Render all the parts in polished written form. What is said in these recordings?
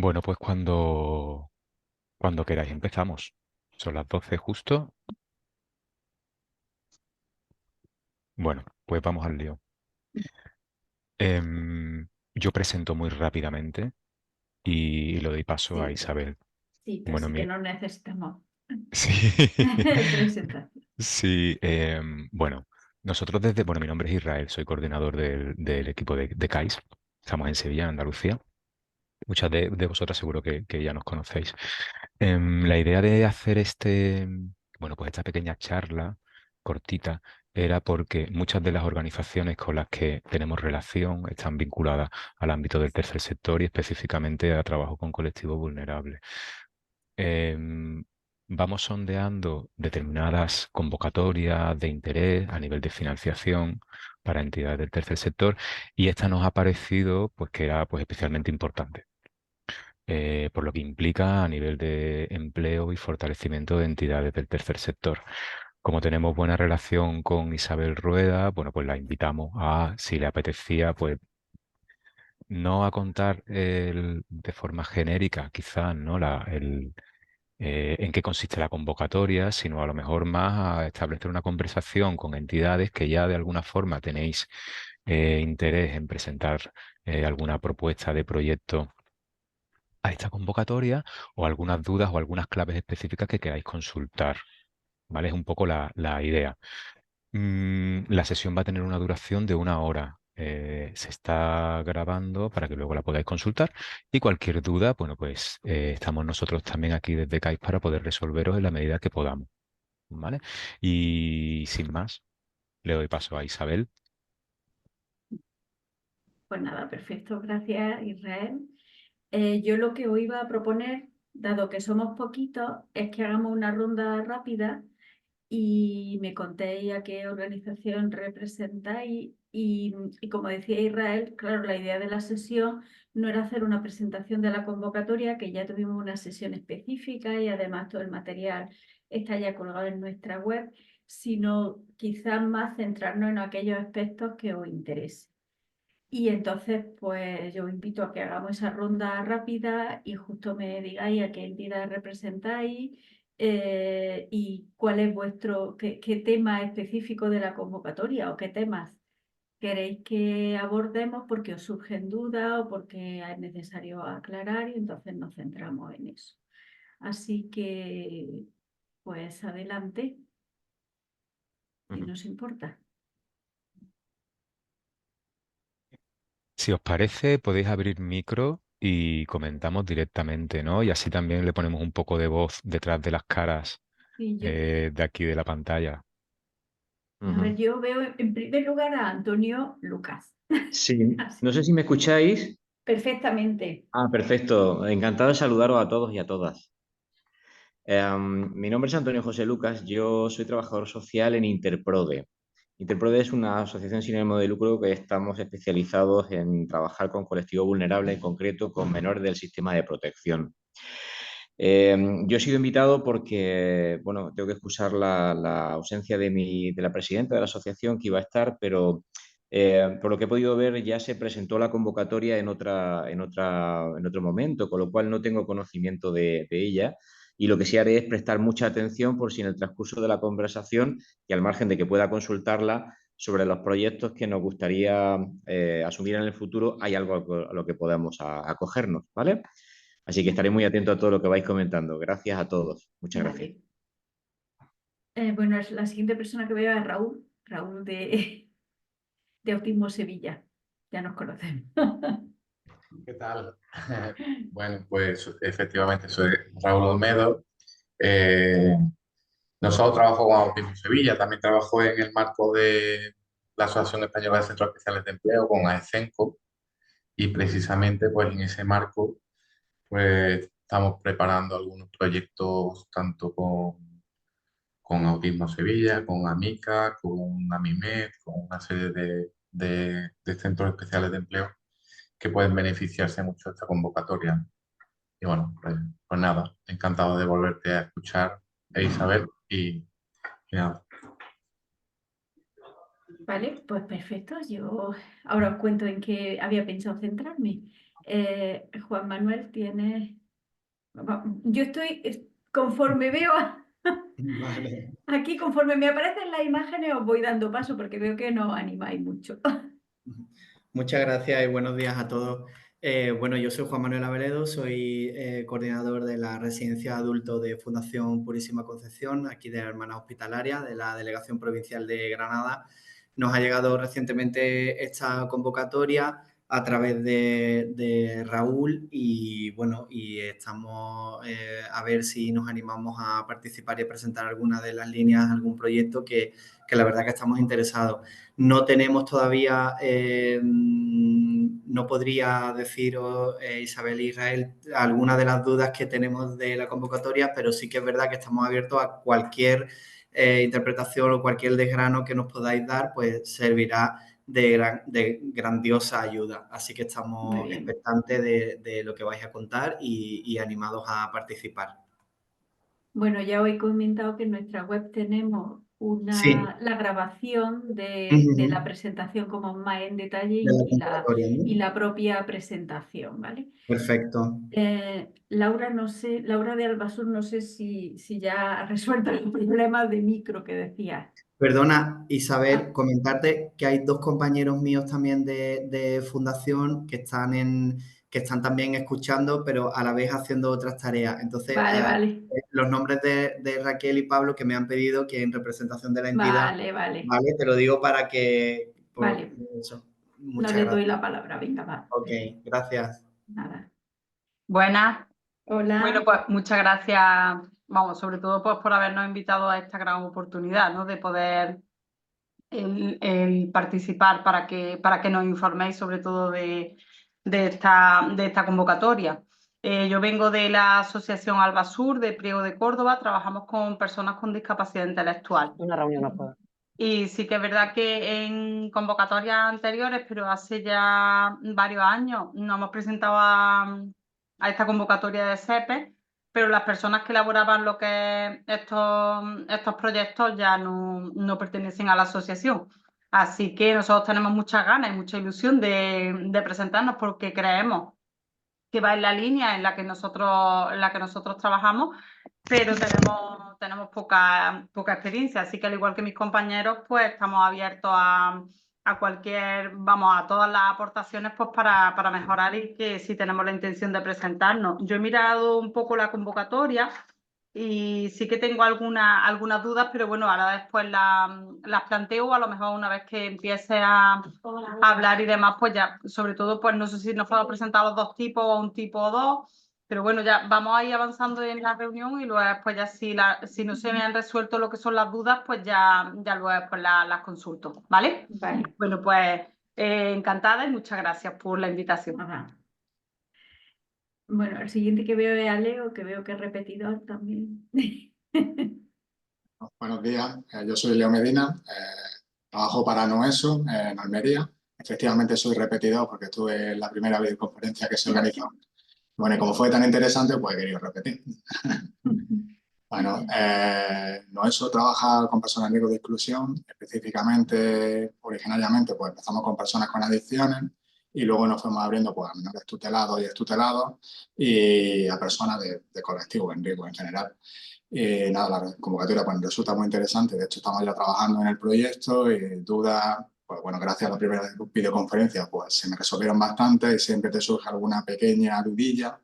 Bueno, pues cuando queráis empezamos. Son las 12 justo. Bueno, pues vamos al lío. Yo presento muy rápidamente y lo doy paso a Sí, Isabel. sí, Bueno, casi que no necesitamos sí, presentación. sí. Bueno, nosotros bueno, mi nombre es Israel, soy coordinador del equipo de CAIS. Estamos en Sevilla, en Andalucía. Muchas de vosotras seguro que ya nos conocéis. La idea de hacer bueno, pues esta pequeña charla cortita era porque muchas de las organizaciones con las que tenemos relación están vinculadas al ámbito del tercer sector y específicamente a trabajo con colectivos vulnerables. Em, Vamos sondeando determinadas convocatorias de interés a nivel de financiación para entidades del tercer sector y esta nos ha parecido pues que era pues especialmente importante, por lo que implica a nivel de empleo y fortalecimiento de entidades del tercer sector. Como tenemos buena relación con Isabel Rueda, bueno, pues la invitamos a, si le apetecía, pues no a contar de forma genérica, quizás, ¿no? En qué consiste la convocatoria, sino a lo mejor más a establecer una conversación con entidades que ya de alguna forma tenéis interés en presentar alguna propuesta de proyecto a esta convocatoria o algunas dudas o algunas claves específicas que queráis consultar. ¿Vale? Es un poco la idea. La sesión va a tener una duración de 1 hora. Se está grabando para que luego la podáis consultar y cualquier duda, bueno, pues estamos nosotros también aquí desde CAIS para poder resolveros en la medida que podamos. ¿Vale? Y sin más, le doy paso a Isabel. Pues nada, perfecto, gracias Israel. Yo lo que os iba a proponer, dado que somos poquitos, es que hagamos una ronda rápida y me contéis a qué organización representáis. Y como decía Israel, claro, la idea de la sesión no era hacer una presentación de la convocatoria, que ya tuvimos una sesión específica y además todo el material está ya colgado en nuestra web, sino quizás más centrarnos en aquellos aspectos que os interesen. Y entonces, pues yo os invito a que hagamos esa ronda rápida y justo me digáis a qué entidad representáis y cuál es qué tema específico de la convocatoria o qué temas queréis que abordemos porque os surgen dudas o porque es necesario aclarar y entonces nos centramos en eso. Así que, pues adelante, si Ujú. nos importa. Si os parece, podéis abrir micro y comentamos directamente, ¿no? Y así también le ponemos un poco de voz detrás de las caras Y yo, de aquí de la pantalla. a ver, Ujú. yo veo en primer lugar a Antonio Lucas. Sí, Así, no sé si me escucháis. perfectamente. Ah, perfecto. Encantado de saludaros a todos y a todas. Mi nombre es Antonio José Lucas, yo soy trabajador social en Interprode. Interprode es una asociación sin ánimo de lucro que estamos especializados en trabajar con colectivos vulnerables, en concreto con menores del sistema de protección. Yo he sido invitado porque, bueno, tengo que excusar la ausencia de la presidenta de la asociación que iba a estar, pero por lo que he podido ver ya se presentó la convocatoria en otro momento, con lo cual no tengo conocimiento de ella. Y lo que sí haré es prestar mucha atención por si en el transcurso de la conversación y al margen de que pueda consultarla sobre los proyectos que nos gustaría asumir en el futuro, hay algo a lo que podamos acogernos, ¿vale? Así que estaré muy atento a todo lo que vais comentando. Gracias a todos. Muchas gracias. Vale. Bueno, la siguiente persona que veo es Raúl, Raúl de Autismo Sevilla. Ya nos conocemos. ¿Qué tal? Bueno, pues efectivamente soy Raúl Olmedo. Eh, no solo trabajo con Autismo Sevilla, también trabajo en el marco de la Asociación Española de Centros Especiales de Empleo, con AECENCO, y precisamente pues en ese marco pues estamos preparando algunos proyectos tanto con Autismo Sevilla, con AMICA, con AMIMED, con una serie de centros especiales de empleo que pueden beneficiarse mucho de esta convocatoria. Y bueno, pues nada, encantado de volverte a escuchar, Isabel, y nada. Vale, pues perfecto. Yo ahora os cuento en qué había pensado centrarme. Juan Manuel tiene... Yo estoy, conforme veo Vale. aquí, conforme me aparecen las imágenes, os voy dando paso porque veo que no os animáis mucho. Muchas gracias y buenos días a todos. Bueno, yo soy Juan Manuel Aveledo, soy coordinador de la residencia de adultos de Fundación Purísima Concepción, aquí de la Hermandad Hospitalaria, de la Delegación Provincial de Granada. Nos ha llegado recientemente esta convocatoria a través de Raúl y bueno, y estamos a ver si nos animamos a participar y a presentar alguna de las líneas, algún proyecto que la verdad que estamos interesados. No tenemos todavía, no podría deciros, Isabel e Israel, algunas de las dudas que tenemos de la convocatoria, pero sí que es verdad que estamos abiertos a cualquier interpretación o cualquier desgrano que nos podáis dar, pues servirá de grandiosa ayuda. Así que Muy estamos bien. expectantes de lo que vais a contar y animados a participar. Bueno, ya os he comentado que en nuestra web tenemos Sí. la grabación de la Ujú. presentación como más en detalle De la y convocatoria, ¿no? la propia presentación, ¿vale? Perfecto. Laura, no sé, Laura de Albasur, no sé si ya ha resuelto el problema de micro que decías. Perdona, Isabel, Ah, comentarte que hay dos compañeros míos también de Fundación que están también escuchando, pero a la vez haciendo otras tareas. Entonces, vale, vale, los nombres de Raquel y Pablo que me han pedido que en representación de la entidad, vale, vale, ¿vale? Te lo digo para que, por vale. eso, No muchas le doy gracias. la palabra, venga, va. Ok, gracias. Nada. Buenas. Bueno, Hola. pues muchas gracias, vamos, sobre todo pues por habernos invitado a esta gran oportunidad, ¿no? De poder el participar para que nos informéis sobre todo de esta convocatoria. Yo vengo de la Asociación Albasur de Priego de Córdoba, trabajamos con personas con discapacidad intelectual. Una reunión no puedo. Y sí que es verdad que en convocatorias anteriores, pero hace ya varios años, nos hemos presentado a esta convocatoria de SEPE, pero las personas que elaboraban lo que estos proyectos ya no pertenecen a la asociación. Así que nosotros tenemos muchas ganas y mucha ilusión de presentarnos porque creemos que va en la línea en la que nosotros trabajamos, pero tenemos poca experiencia, así que al igual que mis compañeros, pues estamos abiertos a a todas las aportaciones pues para mejorar y que si tenemos la intención de presentarnos. Yo he mirado un poco la convocatoria y sí que tengo algunas dudas, pero bueno, ahora después las planteo, a lo mejor una vez que empiece a hablar y demás, pues ya, sobre todo, pues no sé si nos podemos presentar los dos tipos o un tipo o dos, pero bueno, ya vamos a ir avanzando en la reunión y luego después ya si no se me han resuelto lo que son las dudas, pues ya luego después las consulto, ¿vale? Vale. Bueno, pues encantada y muchas gracias por la invitación. Nada. Bueno, el siguiente que veo es a Leo, que veo que es repetidor también. Buenos días, yo soy Leo Medina, trabajo para Noeso en Almería. Efectivamente soy repetidor porque estuve en la primera videoconferencia que se organizó. Bueno, y como fue tan interesante, pues he querido repetir. Bueno, Noeso trabaja con personas en riesgo de exclusión, específicamente, originariamente, pues empezamos con personas con adicciones y luego nos fuimos abriendo pues, a menores tutelados y extutelados y a personas de colectivos en riesgo en general. Y nada, la convocatoria pues, resulta muy interesante. De hecho, estamos ya trabajando en el proyecto y dudas, pues bueno, gracias a la primera videoconferencia, pues se me resolvieron bastante y siempre te surge alguna pequeña dudilla.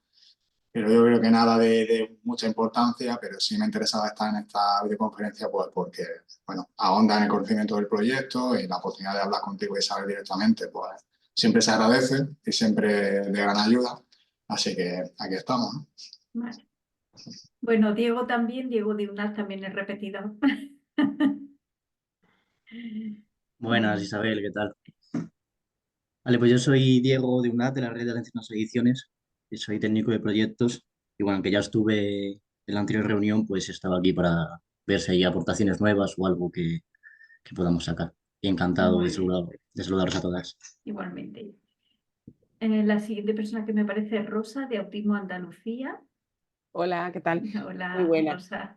Pero yo creo que nada de mucha importancia, pero sí me interesaba estar en esta videoconferencia pues porque, bueno, ahonda en el conocimiento del proyecto y la oportunidad de hablar contigo y saber directamente, pues siempre se agradece y siempre de gran ayuda. Así que aquí estamos, ¿no? Vale. Bueno, Diego también, Diego de UNAD también es repetidor. Buenas, Isabel, ¿qué tal? Vale, pues yo soy Diego de UNAD, de la Red de Atención a Adicciones, y soy técnico de proyectos. Y bueno, aunque ya estuve en la anterior reunión, pues estaba aquí para ver si hay aportaciones nuevas o algo que podamos sacar. Y encantado Muy bien, de saludaros a todas. igualmente. La siguiente persona que me aparece es Rosa, de Autismo Andalucía. Hola, ¿qué tal? Muy Hola, buena. Rosa.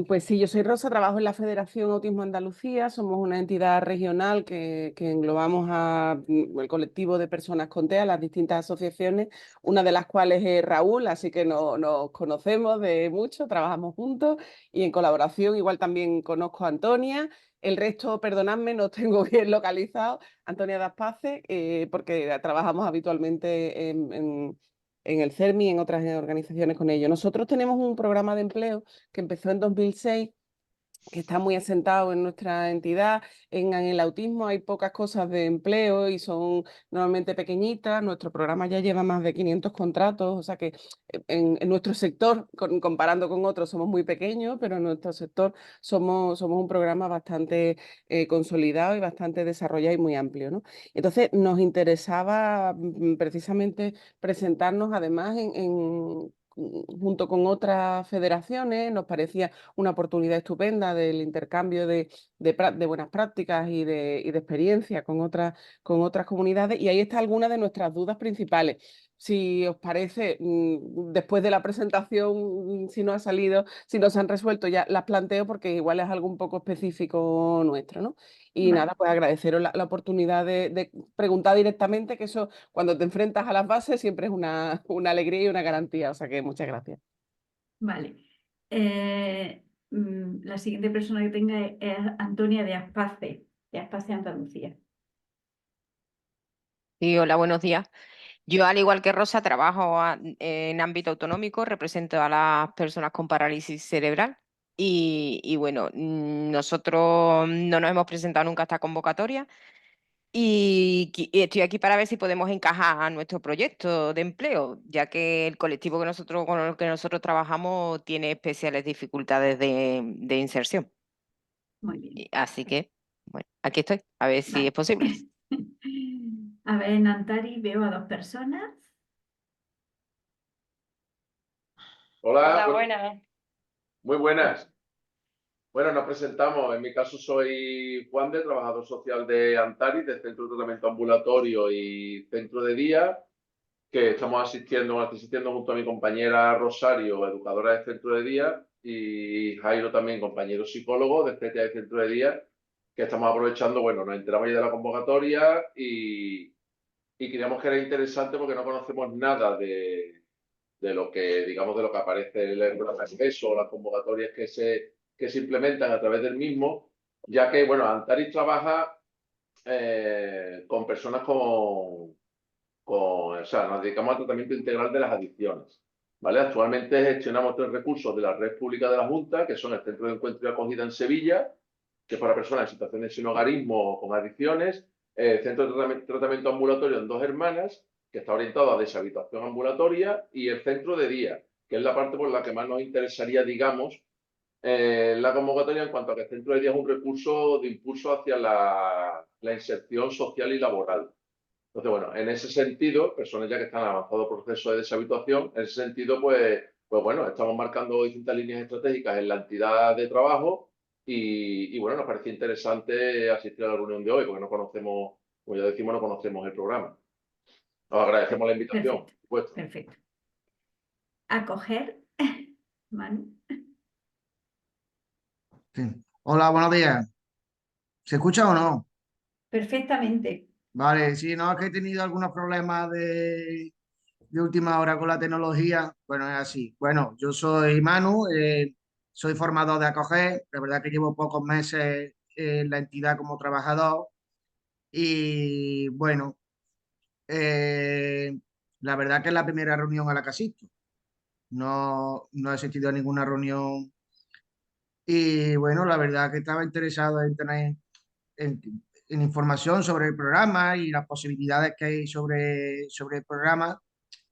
Pues sí, yo soy Rosa, trabajo en la Federación Autismo Andalucía, somos una entidad regional que englobamos el colectivo de personas con TEA, las distintas asociaciones, una de las cuales es Raúl, así que nos conocemos de mucho, trabajamos juntos y en colaboración, igual también conozco a Antonia, el resto, perdonadme, no tengo bien localizado, Antonia Daspace, porque trabajamos habitualmente en el CERMI y en otras organizaciones con ellos. Nosotros tenemos un programa de empleo que empezó en 2006, que está muy asentado en nuestra entidad. En el autismo hay pocas cosas de empleo y son normalmente pequeñitas. Nuestro programa ya lleva más de 500 contratos, o sea que en nuestro sector, comparando con otros, somos muy pequeños, pero en nuestro sector somos un programa bastante consolidado y bastante desarrollado y muy amplio, ¿no? Entonces nos interesaba precisamente presentarnos además junto con otras federaciones, nos parecía una oportunidad estupenda del intercambio de buenas prácticas y de experiencia con otras comunidades. Y ahí está alguna de nuestras dudas principales. Si os parece, después de la presentación, si no ha salido, si no se han resuelto, ya las planteo porque igual es algo un poco específico nuestro, ¿no? Y Vale, nada, pues agradeceros la oportunidad de preguntar directamente, que eso cuando te enfrentas a las bases siempre es una alegría y una garantía. O sea que muchas gracias. vale. La siguiente persona que tenga es Antonia de Aspace Andalucía. Sí, hola, buenos días. Yo, al igual que Rosa, trabajo en ámbito autonómico, represento a las personas con parálisis cerebral y bueno, nosotros no nos hemos presentado nunca a esta convocatoria y estoy aquí para ver si podemos encajar a nuestro proyecto de empleo, ya que el colectivo con el que nosotros trabajamos tiene especiales dificultades de inserción. Muy bien. Así que, bueno, aquí estoy, a ver si Vale. es posible. A ver, en Antari veo a dos personas. Hola, Buenas. muy buenas. Bueno, nos presentamos. En mi caso soy Juan de, trabajador social de Antares, del Centro de Tratamiento Ambulatorio y Centro de Día, que estamos asistiendo junto a mi compañera Rosario, educadora del Centro de Día, y Jairo también, compañero psicólogo del CTA del Centro de Día, que estamos aprovechando, bueno, nos enteramos ya de la convocatoria y creíamos que era interesante porque no conocemos nada de lo que, digamos, de lo que aparece en el acceso o las convocatorias que se implementan a través del mismo, ya que, bueno, Antares trabaja con personas o sea, nos dedicamos al tratamiento integral de las adicciones, ¿vale? Actualmente gestionamos 3 recursos de la red pública de la Junta, que son el Centro de Encuentro y Acogida en Sevilla, que es para personas en situaciones de sinhogarismo o con adicciones, el Centro de Tratamiento Ambulatorio en Dos Hermanas, que está orientado a deshabituación ambulatoria, y el Centro de Día, que es la parte por la que más nos interesaría, digamos, la convocatoria, en cuanto a que el Centro de Día es un recurso de impulso hacia la inserción social y laboral. Entonces, bueno, en ese sentido, personas ya que están en avanzado proceso de deshabituación, en ese sentido, pues bueno, estamos marcando distintas líneas estratégicas en la entidad de trabajo y bueno, nos parecía interesante asistir a la reunión de hoy porque no conocemos, como ya decimos, no conocemos el programa. Os agradecemos la invitación, por Perfecto, supuesto. perfecto. Acoger, Manu. Sí. Hola, buenos días. ¿Se escucha o no? Perfectamente. Vale, sí, no, es que he tenido algunos problemas de última hora con la tecnología. Bueno, es así. Bueno, yo soy Manu, soy formador de acoger. La verdad que llevo pocos meses en la entidad como trabajador. Y bueno, eh, la verdad que es la primera reunión a la que asisto. No he asistido a ninguna reunión. Y bueno, la verdad que estaba interesado en tener en, en información sobre el programa y las posibilidades que hay sobre el programa,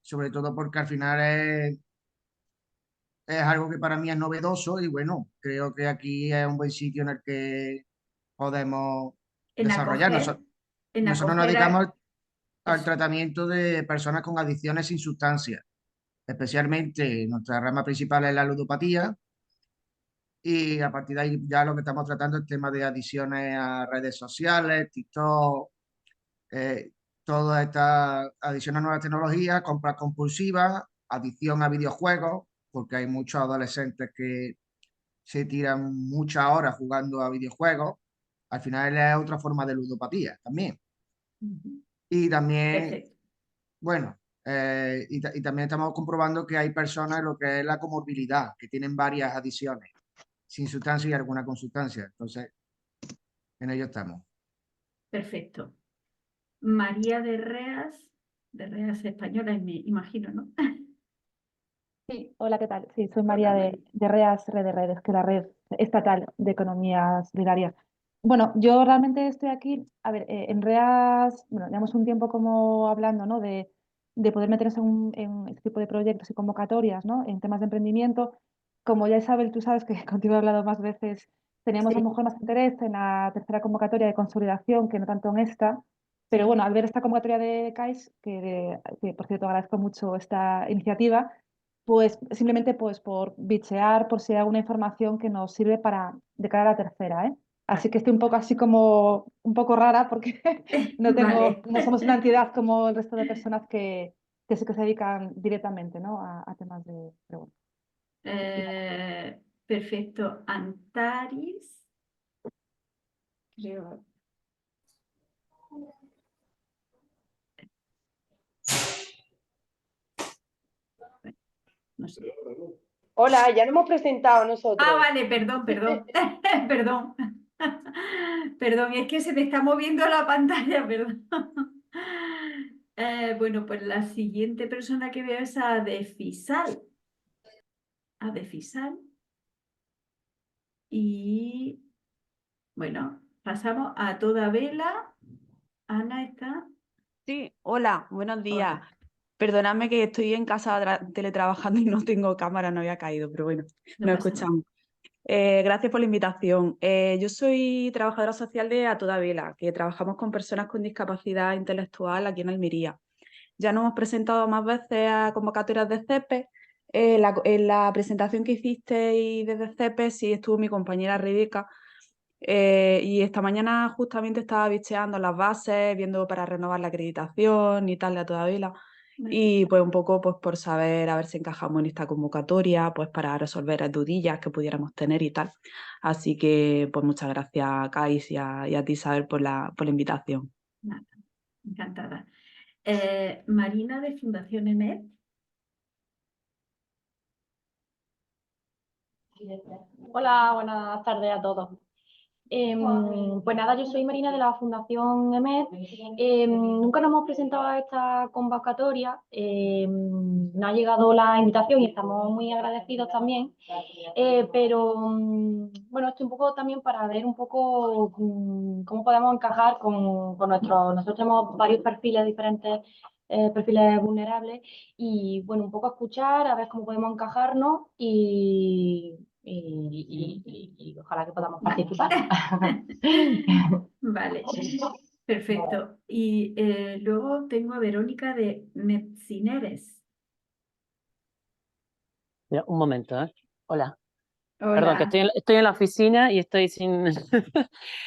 sobre todo porque al final es algo que para mí es novedoso y bueno, creo que aquí es un buen sitio en el que podemos En desarrollarnos. acoger, en Nosotros nos acoger dedicamos al eso. tratamiento de personas con adicciones sin sustancias, especialmente nuestra rama principal es la ludopatía. Y a partir de ahí ya lo que estamos tratando es el tema de adicciones a redes sociales, TikTok, eh, toda esta adicción a nuevas tecnologías, compras compulsivas, adicción a videojuegos, porque hay muchos adolescentes que se tiran muchas horas jugando a videojuegos, al final es otra forma de ludopatía también. Ujú. Y también, Perfecto. bueno, y también estamos comprobando que hay personas en lo que es la comorbilidad, que tienen varias adicciones, sin sustancia y alguna con sustancia. Entonces, en ello estamos. Perfecto. María de Reas española, me imagino, ¿no? Sí, hola, ¿qué tal? Sí, soy María de REAS, Red de Redes, que es la red estatal de economía solidaria. Bueno, yo realmente estoy aquí, a ver, en REAS, bueno, llevamos un tiempo como hablando, ¿no? De poder meternos en este tipo de proyectos y convocatorias, ¿no? En temas de emprendimiento. Como ya Isabel, tú sabes que contigo he hablado más veces, teníamos a lo Sí, mejor más interés en la tercera convocatoria de consolidación que no tanto en esta. Pero sí. bueno, al ver esta convocatoria de CAIS, que por cierto agradezco mucho esta iniciativa, pues simplemente pues por bichear, por si hay alguna información que nos sirve para de cara a la tercera, ¿eh? Así que estoy un poco así como un poco rara porque Vale. no somos una entidad como el resto de personas que sí que se dedican directamente, ¿no? A temas de. Pero bueno. Perfecto. Antaris, creo. No sé. Hola, ya nos hemos presentado Ah, nosotros. vale, perdón. Perdón. Perdón, es que se me está moviendo la pantalla, perdón. Bueno, pues la siguiente persona que veo es a Defisal. A Defisal. Y bueno, pasamos a toda vela. Ana está. Sí, hola, buenos días. Hola. Perdóname que estoy en casa teletrabajando y no tengo cámara, no había caído, pero bueno, No nos pasa nada. escuchamos. Gracias por la invitación. Yo soy trabajadora social de A Toda Vela, que trabajamos con personas con discapacidad intelectual aquí en Almería. Ya nos hemos presentado más veces a convocatorias de CEPE. En la presentación que hicisteis desde CEPE sí estuvo mi compañera Rebeca. Y esta mañana justamente estaba bicheando las bases, viendo para renovar la acreditación y tal de A Toda Vela. Vale. Y pues un poco pues por saber a ver si encajamos en esta convocatoria, pues para resolver dudillas que pudiéramos tener y tal. Así que pues muchas gracias, Kais, y a ti, Isabel, por la invitación. Nada, encantada. Marina de Fundación EMED. Hola, buenas tardes a todos. Pues nada, yo soy Marina de la Fundación EMED. Nunca nos hemos presentado a esta convocatoria. Nos ha llegado la invitación y estamos muy agradecidos también. Pero bueno, estoy un poco también para ver un poco cómo podemos encajar con nuestros. Nosotros tenemos varios perfiles diferentes, perfiles vulnerables, y bueno, un poco escuchar, a ver cómo podemos encajarnos y ojalá que podamos participar. Vale, perfecto. Y luego tengo a Verónica de Metzineres. Mira, un momento, ¿eh? Hola. Perdón, que Hola. estoy en la oficina y estoy sin,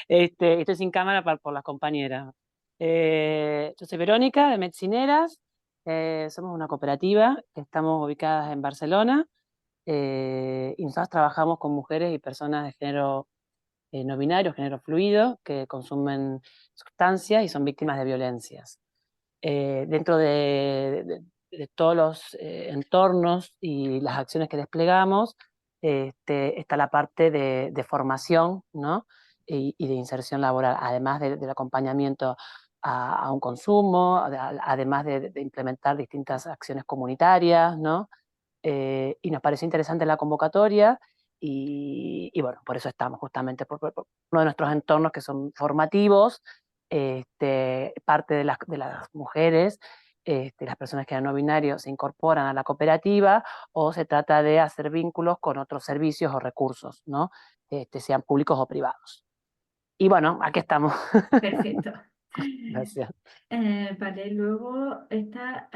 estoy sin cámara por las compañeras. Yo soy Verónica de Metzineras. Somos una cooperativa que estamos ubicadas en Barcelona, y nosotros trabajamos con mujeres y personas de género no binario, género fluido, que consumen sustancias y son víctimas de violencias. Dentro de todos los entornos y las acciones que desplegamos, está la parte de formación, ¿no? Y de inserción laboral, además del acompañamiento a un consumo, además de implementar distintas acciones comunitarias, ¿no? Y nos pareció interesante la convocatoria y bueno, por eso estamos justamente por uno de nuestros entornos que son formativos. Parte de las mujeres, las personas que eran no binarios se incorporan a la cooperativa o se trata de hacer vínculos con otros servicios o recursos, ¿no? Sean públicos o privados. Y bueno, aquí estamos. Perfecto. Gracias. Vale, luego está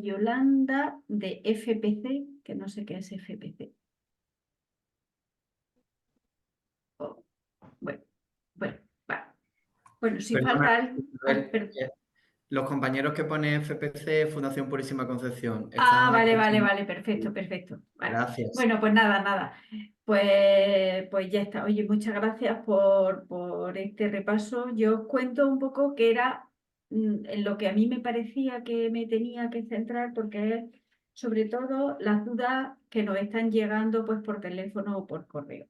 Yolanda de FPC, que no sé qué es FPC. Bueno, va. Bueno, si Perdona, falta alguien. Isabel, Los compañeros que ponen FPC, Fundación Purísima Concepción, Ah, están vale, escuchando. perfecto. Vale. Gracias. Bueno, pues nada. Pues ya está. Oye, muchas gracias por este repaso. Yo os cuento un poco qué era en lo que a mí me parecía que me tenía que centrar, porque es sobre todo las dudas que nos están llegando pues por teléfono o por correo.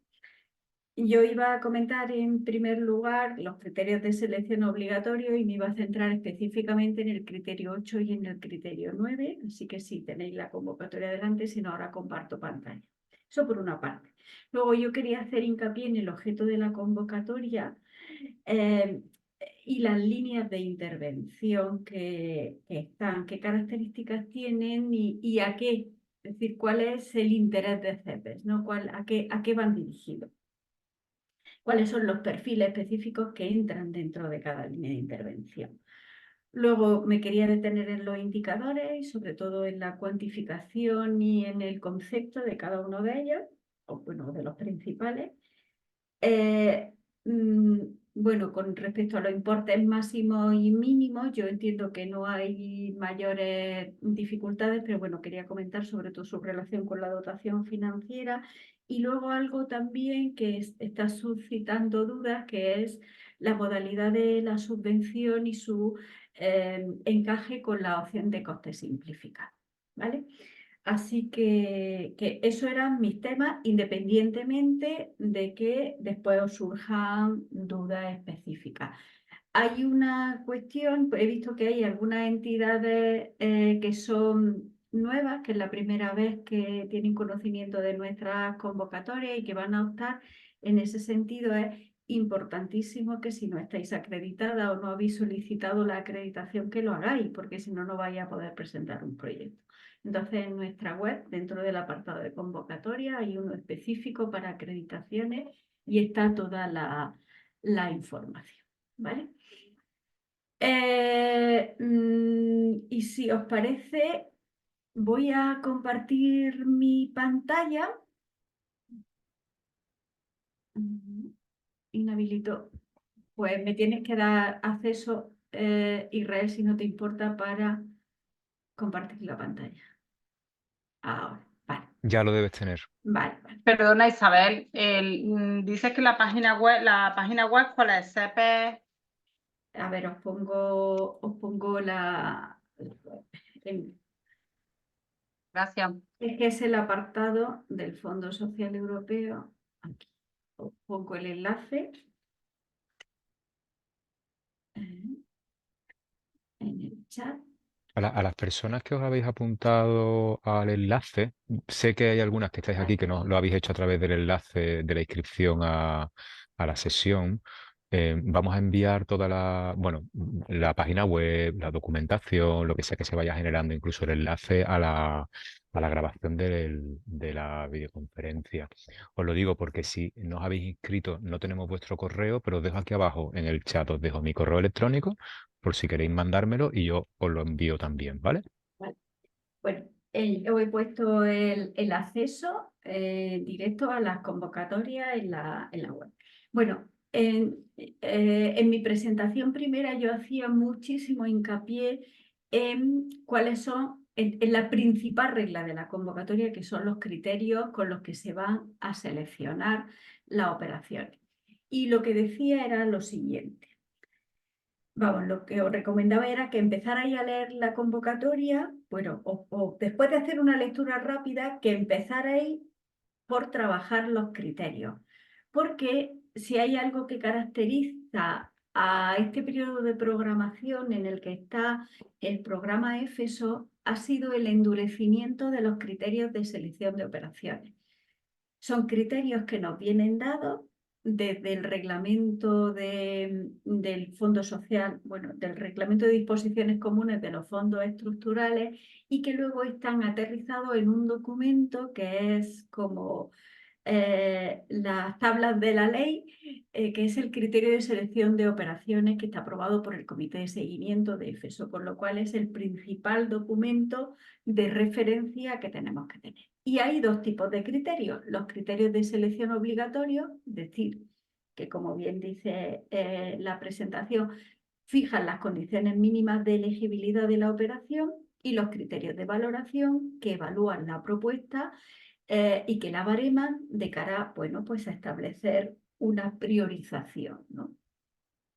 Yo iba a comentar en primer lugar los criterios de selección obligatorios y me iba a centrar específicamente en el criterio 8 y en el criterio 9, así que si tenéis la convocatoria delante, si no ahora comparto pantalla. Eso por una parte. Luego yo quería hacer hincapié en el objeto de la convocatoria y las líneas de intervención que están, qué características tienen y a qué, es decir, cuál es el interés de CEPES, ¿no? ¿A qué van dirigidos? Cuáles son los perfiles específicos que entran dentro de cada línea de intervención. Luego me quería detener en los indicadores y sobre todo en la cuantificación y en el concepto de cada uno de ellos, o bueno, de los principales. Bueno, con respecto a los importes máximos y mínimos, yo entiendo que no hay mayores dificultades, pero bueno, quería comentar sobre todo su relación con la dotación financiera y luego algo también que está suscitando dudas, que es la modalidad de la subvención y su encaje con la opción de coste simplificado, ¿vale? Así que eso eran mis temas, independientemente de que después os surjan dudas específicas. Hay una cuestión, he visto que hay algunas entidades que son nuevas, que es la primera vez que tienen conocimiento de nuestras convocatorias y que van a optar. En ese sentido es importantísimo que si no estáis acreditada o no habéis solicitado la acreditación, que lo hagáis, porque si no, no vais a poder presentar un proyecto. Entonces, en nuestra web, dentro del apartado de convocatoria, hay uno específico para acreditaciones y está toda la información, ¿vale? Y si os parece, voy a compartir mi pantalla. Inhabilito. Pues me tienes que dar acceso, Israel, si no te importa, para compartir la pantalla. Ahora, vale. Ya lo debes tener. Vale. Perdona, Isabel, dices que la página web, ¿cuál es? CEPES. A ver, os pongo la... Gracias. Es que es el apartado del Fondo Social Europeo. Aquí. Os pongo el enlace. En el chat. A las personas que os habéis apuntado al enlace, sé que hay algunas que estáis aquí que no lo habéis hecho a través del enlace de la inscripción a la sesión. Vamos a enviar toda la página web, la documentación, lo que sea que se vaya generando, incluso el enlace a la grabación de la videoconferencia. Os lo digo porque si no os habéis inscrito, no tenemos vuestro correo, pero os dejo aquí abajo en el chat, os dejo mi correo electrónico por si queréis mandármelo y yo os lo envío también, ¿vale? Vale. Bueno, yo he puesto el acceso directo a las convocatorias en la web. Bueno, en mi presentación primera yo hacía muchísimo hincapié en cuáles son, en la principal regla de la convocatoria, que son los criterios con los que se van a seleccionar las operaciones. Y lo que decía era lo siguiente. Vamos, lo que os recomendaba era que empezarais a leer la convocatoria, bueno, o después de hacer una lectura rápida, que empezarais por trabajar los criterios. Porque si hay algo que caracteriza a este periodo de programación en el que está el programa EFESO, ha sido el endurecimiento de los criterios de selección de operaciones. Son criterios que nos vienen dados desde el reglamento del Fondo Social, bueno, del reglamento de disposiciones comunes de los fondos estructurales y que luego están aterrizados en un documento que es como las tablas de la ley, que es el criterio de selección de operaciones que está aprobado por el Comité de Seguimiento de EFESO, con lo cual es el principal documento de referencia que tenemos que tener. Y hay dos tipos de criterios, los criterios de selección obligatorios, es decir, que como bien dice la presentación, fijan las condiciones mínimas de elegibilidad de la operación y los criterios de valoración que evalúan la propuesta y que la bareman de cara, bueno, pues a establecer una priorización, ¿no?,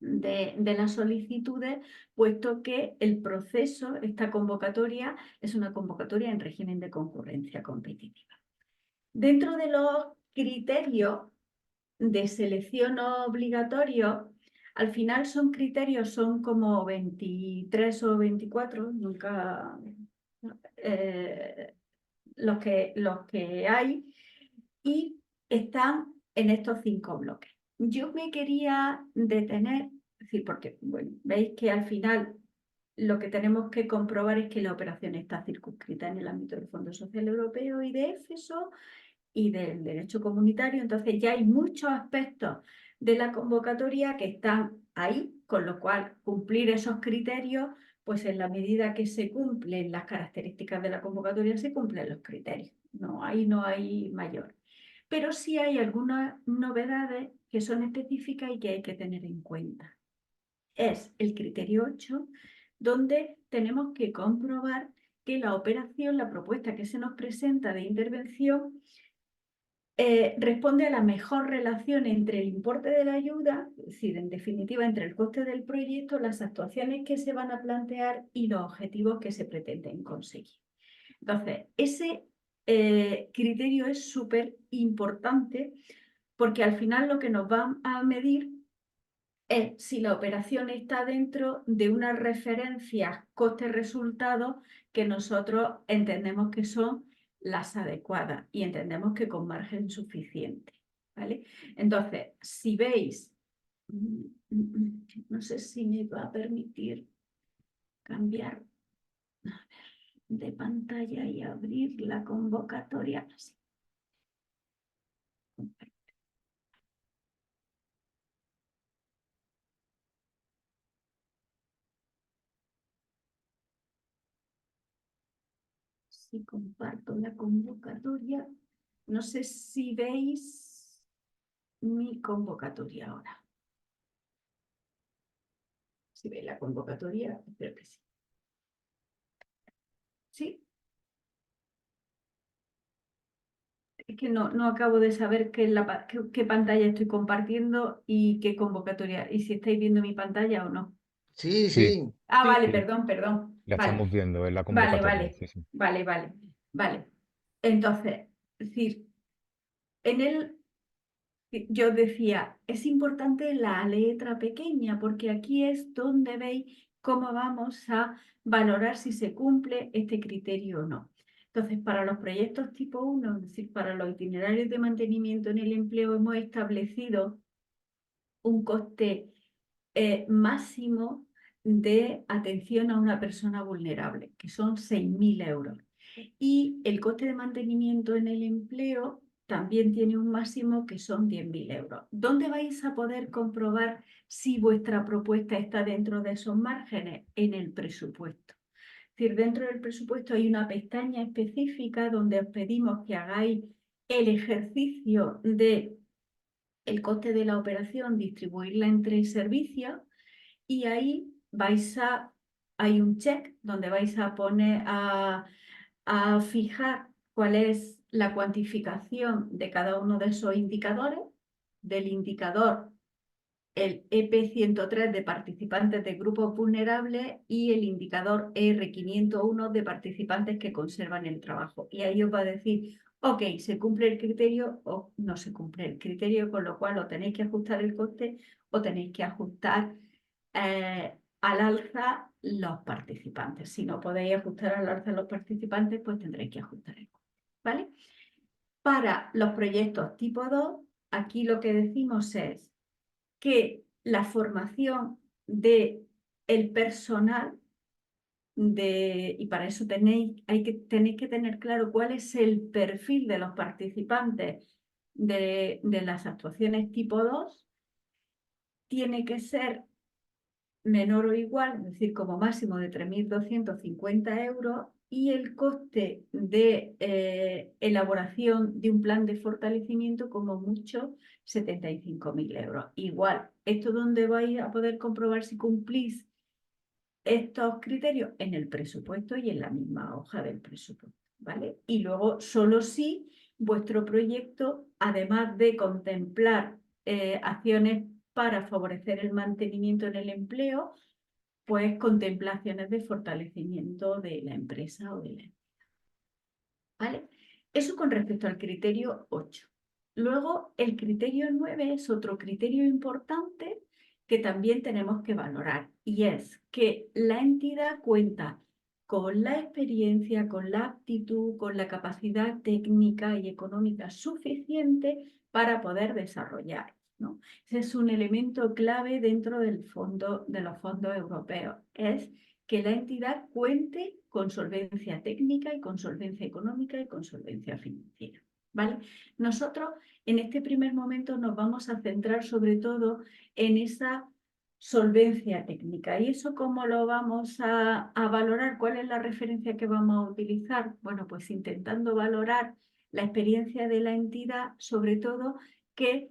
de las solicitudes, puesto que el proceso, esta convocatoria, es una convocatoria en régimen de concurrencia competitiva. Dentro de los criterios de selección obligatorio, al final son criterios, son como 23 o 24, nunca los que hay, y están en estos 5 bloques. Yo me quería detener, es decir, porque bueno, veis que al final lo que tenemos que comprobar es que la operación está circunscrita en el ámbito del Fondo Social Europeo y de EFESO y del derecho comunitario, entonces ya hay muchos aspectos de la convocatoria que están ahí, con lo cual cumplir esos criterios, pues en la medida que se cumplen las características de la convocatoria, se cumplen los criterios. No, ahí no hay mayor. Pero sí hay algunas novedades que son específicas y que hay que tener en cuenta. Es el criterio 8, donde tenemos que comprobar que la operación, la propuesta que se nos presenta de intervención, responde a la mejor relación entre el importe de la ayuda, es decir, en definitiva, entre el coste del proyecto, las actuaciones que se van a plantear y los objetivos que se pretenden conseguir. Entonces, ese criterio es súper importante porque al final lo que nos va a medir es si la operación está dentro de unas referencias coste-resultado que nosotros entendemos que son las adecuadas y entendemos que con margen suficiente, ¿vale? Entonces, si veis, no sé si me va a permitir cambiar de pantalla y abrir la convocatoria. Así. Si comparto la convocatoria, no sé si veis mi convocatoria ahora. Si veis la convocatoria, espero que sí. ¿Sí? Es que no acabo de saber qué pantalla estoy compartiendo y qué convocatoria, y si estáis viendo mi pantalla o no. Sí, Sí, sí. Ah, Sí. vale, sí, perdón. la Vale, estamos viendo en la vale, convocatoria. Sí, sí. vale. Entonces, es decir, yo decía, es importante la letra pequeña, porque aquí es donde veis cómo vamos a valorar si se cumple este criterio o no. Entonces, para los proyectos tipo 1, es decir, para los itinerarios de mantenimiento en el empleo, hemos establecido un coste máximo de atención a una persona vulnerable, que son 6.000 euros. Y el coste de mantenimiento en el empleo también tiene un máximo que son 10.000 euros. ¿Dónde vais a poder comprobar si vuestra propuesta está dentro de esos márgenes? En el presupuesto. Es decir, dentro del presupuesto hay una pestaña específica donde os pedimos que hagáis el ejercicio de el coste de la operación, distribuirla entre servicios, y ahí hay un check donde vais a poner a fijar cuál es la cuantificación de cada uno de esos indicadores, del indicador el EP103 de participantes de grupos vulnerables y el indicador ER501 de participantes que conservan el trabajo. Y ahí os va a decir, ok, se cumple el criterio o no se cumple el criterio, con lo cual o tenéis que ajustar el coste o tenéis que ajustar al alza los participantes. Si no podéis ajustar al alza los participantes, pues tendréis que ajustar el coste, ¿vale? Para los proyectos tipo 2, aquí lo que decimos es que la formación del personal, y para eso tenéis que tener claro cuál es el perfil de los participantes de las actuaciones tipo 2, tiene que ser menor o igual, es decir, como máximo de 3.250 euros, y el coste de elaboración de un plan de fortalecimiento como mucho 75.000 euros. Igual, ¿esto dónde vais a poder comprobar si cumplís estos criterios? En el presupuesto y en la misma hoja del presupuesto, ¿vale? Y luego solo si vuestro proyecto, además de contemplar acciones para favorecer el mantenimiento en el empleo, pues contempla acciones de fortalecimiento de la empresa o de la empresa, ¿vale? Eso con respecto al criterio 8. Luego, el criterio 9 es otro criterio importante que también tenemos que valorar, y es que la entidad cuenta con la experiencia, con la aptitud, con la capacidad técnica y económica suficiente para poder desarrollar, ¿no? Ese es un elemento clave dentro de los fondos europeos, es que la entidad cuente con solvencia técnica y con solvencia económica y con solvencia financiera, ¿vale? Nosotros en este primer momento nos vamos a centrar sobre todo en esa solvencia técnica. ¿Y eso cómo lo vamos a valorar? ¿Cuál es la referencia que vamos a utilizar? Bueno, pues intentando valorar la experiencia de la entidad, sobre todo que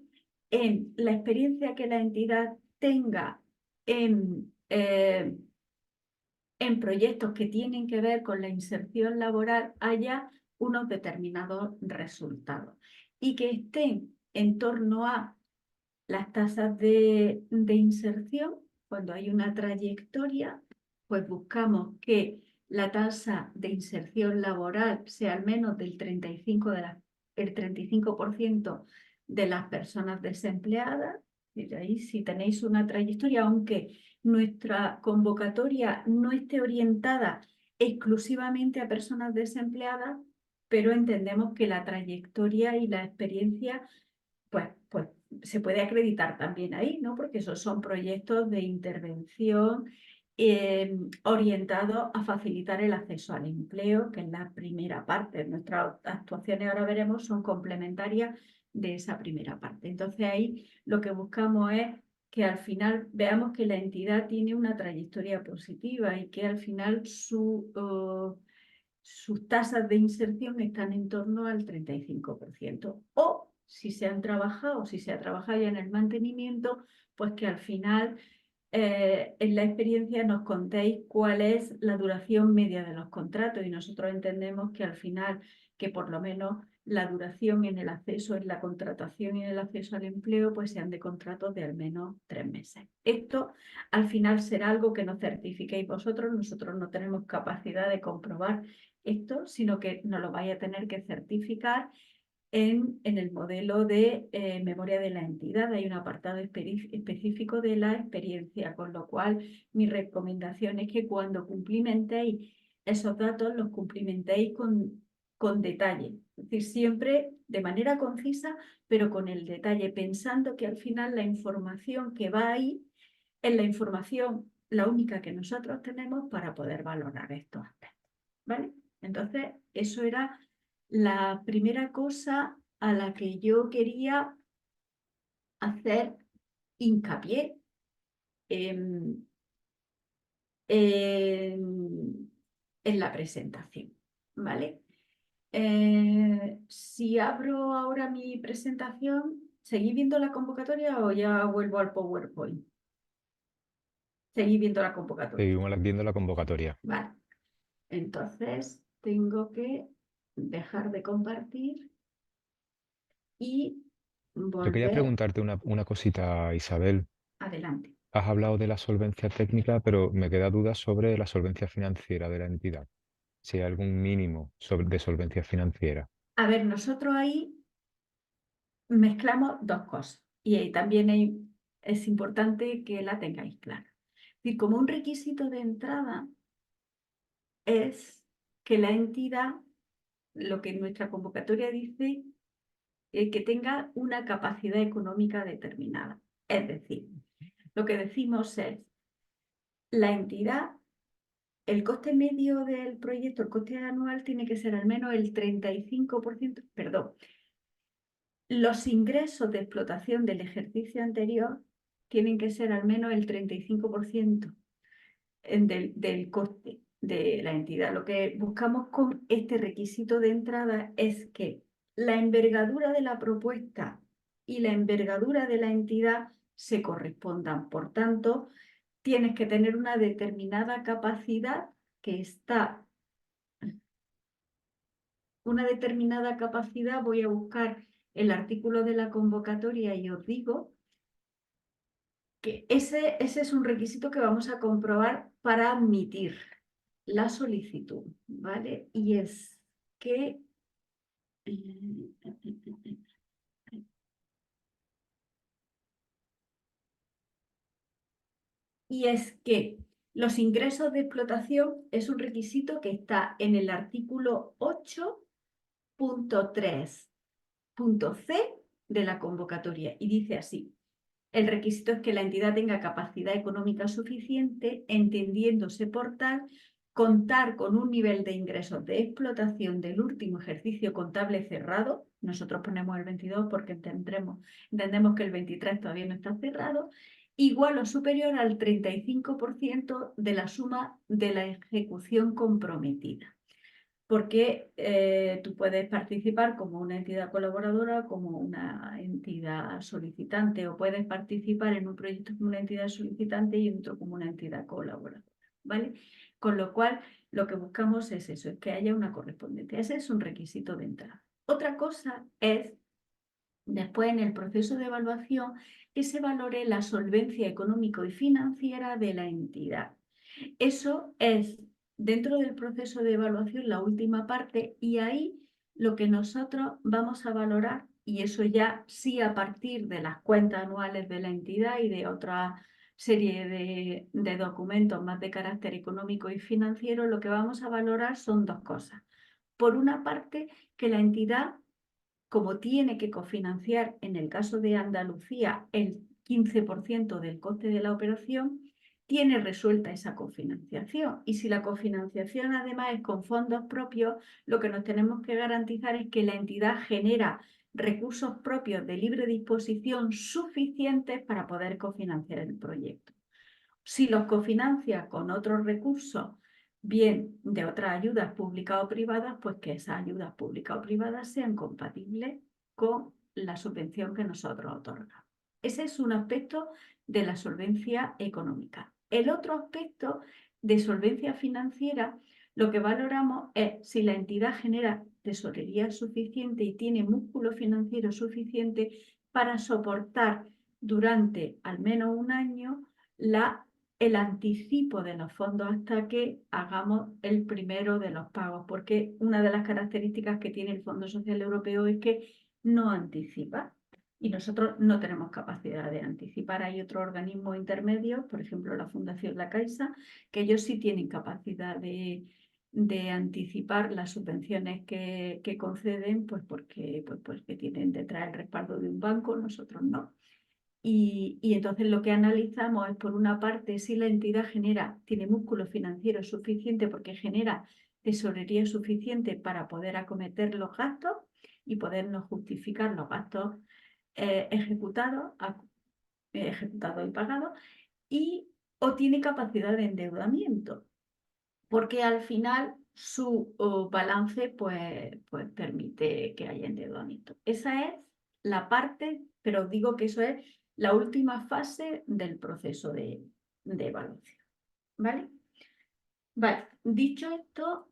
en la experiencia que la entidad tenga en proyectos que tienen que ver con la inserción laboral haya unos determinados resultados y que estén en torno a las tasas de inserción. Cuando hay una trayectoria, pues buscamos que la tasa de inserción laboral sea al menos del 35% de las personas desempleadas. Y de ahí, si tenéis una trayectoria, aunque nuestra convocatoria no esté orientada exclusivamente a personas desempleadas, pero entendemos que la trayectoria y la experiencia pues se puede acreditar también ahí, ¿no? Porque esos son proyectos de intervención orientados a facilitar el acceso al empleo, que es la primera parte. Nuestras actuaciones, ahora veremos, son complementarias de esa primera parte. Entonces ahí lo que buscamos es que al final veamos que la entidad tiene una trayectoria positiva y que al final sus tasas de inserción están en torno al 35%. O si se ha trabajado ya en el mantenimiento, pues que al final en la experiencia nos contéis cuál es la duración media de los contratos, y nosotros entendemos que al final, que por lo menos la duración en el acceso, en la contratación y en el acceso al empleo, pues sean de contratos de al menos 3 meses. Esto al final será algo que nos certifiquéis vosotros. Nosotros no tenemos capacidad de comprobar esto, sino que nos lo vais a tener que certificar en el modelo de memoria de la entidad. Hay un apartado específico de la experiencia, con lo cual mi recomendación es que cuando cumplimentéis esos datos, los cumplimentéis con detalle. Es decir, siempre de manera concisa, pero con el detalle, pensando que al final la información que va ahí es la información, la única que nosotros tenemos para poder valorar estos aspectos, ¿vale? Entonces, eso era la primera cosa a la que yo quería hacer hincapié en la presentación, ¿vale? Si abro ahora mi presentación, ¿seguís viendo la convocatoria o ya vuelvo al PowerPoint? ¿Seguís viendo la convocatoria? Seguimos viendo la convocatoria. Vale. Entonces, tengo que dejar de compartir y Yo quería volver preguntarte una cosita, Isabel. adelante. Has hablado de la solvencia técnica, pero me queda duda sobre la solvencia financiera de la entidad. Si hay algún mínimo de solvencia financiera. A ver, nosotros ahí mezclamos dos cosas y ahí también es importante que la tengáis clara. Es decir, como un requisito de entrada es que la entidad, lo que nuestra convocatoria dice, que tenga una capacidad económica determinada. Es decir, lo que decimos es, la entidad, el coste medio del proyecto, el coste anual tiene que ser al menos el 35%, perdón, los ingresos de explotación del ejercicio anterior tienen que ser al menos el 35% del coste de la entidad. Lo que buscamos con este requisito de entrada es que la envergadura de la propuesta y la envergadura de la entidad se correspondan. Por tanto, tienes que tener una determinada capacidad que está... Una determinada capacidad, voy a buscar el artículo de la convocatoria y os digo que ese es un requisito que vamos a comprobar para admitir la solicitud, ¿vale? Y es que... los ingresos de explotación es un requisito que está en el artículo 8.3.c de la convocatoria y dice así: el requisito es que la entidad tenga capacidad económica suficiente, entendiéndose por tal contar con un nivel de ingresos de explotación del último ejercicio contable cerrado. Nosotros ponemos el 22 porque entendemos que el 23 todavía no está cerrado, igual o superior al 35% de la suma de la ejecución comprometida. Porque tú puedes participar como una entidad colaboradora, como una entidad solicitante, o puedes participar en un proyecto como una entidad solicitante y en otro como una entidad colaboradora, ¿vale? Con lo cual, lo que buscamos es eso, es que haya una correspondencia. Ese es un requisito de entrada. Otra cosa es, después en el proceso de evaluación, que se valore la solvencia económico y financiera de la entidad. Eso es dentro del proceso de evaluación la última parte, y ahí lo que nosotros vamos a valorar, y eso ya sí a partir de las cuentas anuales de la entidad y de otra serie de documentos más de carácter económico y financiero, lo que vamos a valorar son dos cosas. Por una parte, que la entidad, como tiene que cofinanciar en el caso de Andalucía el 15% del coste de la operación, tiene resuelta esa cofinanciación. Y si la cofinanciación además es con fondos propios, lo que nos tenemos que garantizar es que la entidad genera recursos propios de libre disposición suficientes para poder cofinanciar el proyecto. Si los cofinancia con otros recursos, bien de otras ayudas públicas o privadas, pues que esas ayudas públicas o privadas sean compatibles con la subvención que nosotros otorgamos. Ese es un aspecto de la solvencia económica. El otro aspecto de solvencia financiera, lo que valoramos es si la entidad genera tesorería suficiente y tiene músculo financiero suficiente para soportar durante al menos un año el anticipo de los fondos hasta que hagamos el primero de los pagos, porque una de las características que tiene el Fondo Social Europeo es que no anticipa y nosotros no tenemos capacidad de anticipar. Hay otros organismos intermedios, por ejemplo la Fundación La Caixa, que ellos sí tienen capacidad de anticipar las subvenciones que conceden, pues porque tienen detrás el respaldo de un banco, nosotros no. Y entonces lo que analizamos es, por una parte, si la entidad tiene músculo financiero suficiente porque genera tesorería suficiente para poder acometer los gastos y podernos justificar los gastos ejecutados y pagados, o tiene capacidad de endeudamiento, porque al final su balance pues permite que haya endeudamiento. Esa es la parte, pero os digo que eso es la última fase del proceso de evaluación. ¿Vale? Vale, dicho esto,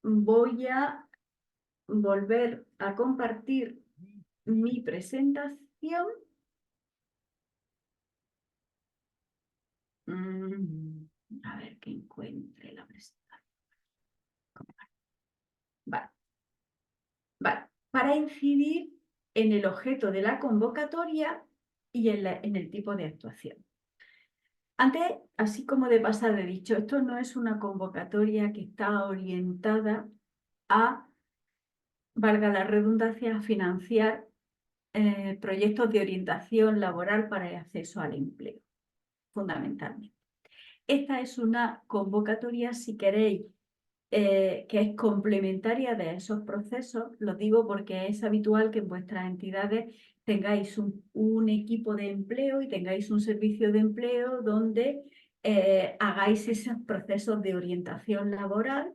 voy a volver a compartir mi presentación. A ver que encuentre la presentación. Vale. Para incidir en el objeto de la convocatoria y en el tipo de actuación. Antes, así como de pasada, he dicho, esto no es una convocatoria que está orientada a, valga la redundancia, a financiar proyectos de orientación laboral para el acceso al empleo, fundamentalmente. Esta es una convocatoria, si queréis, que es complementaria de esos procesos. Lo digo porque es habitual que en vuestras entidades tengáis un equipo de empleo y tengáis un servicio de empleo donde hagáis esos procesos de orientación laboral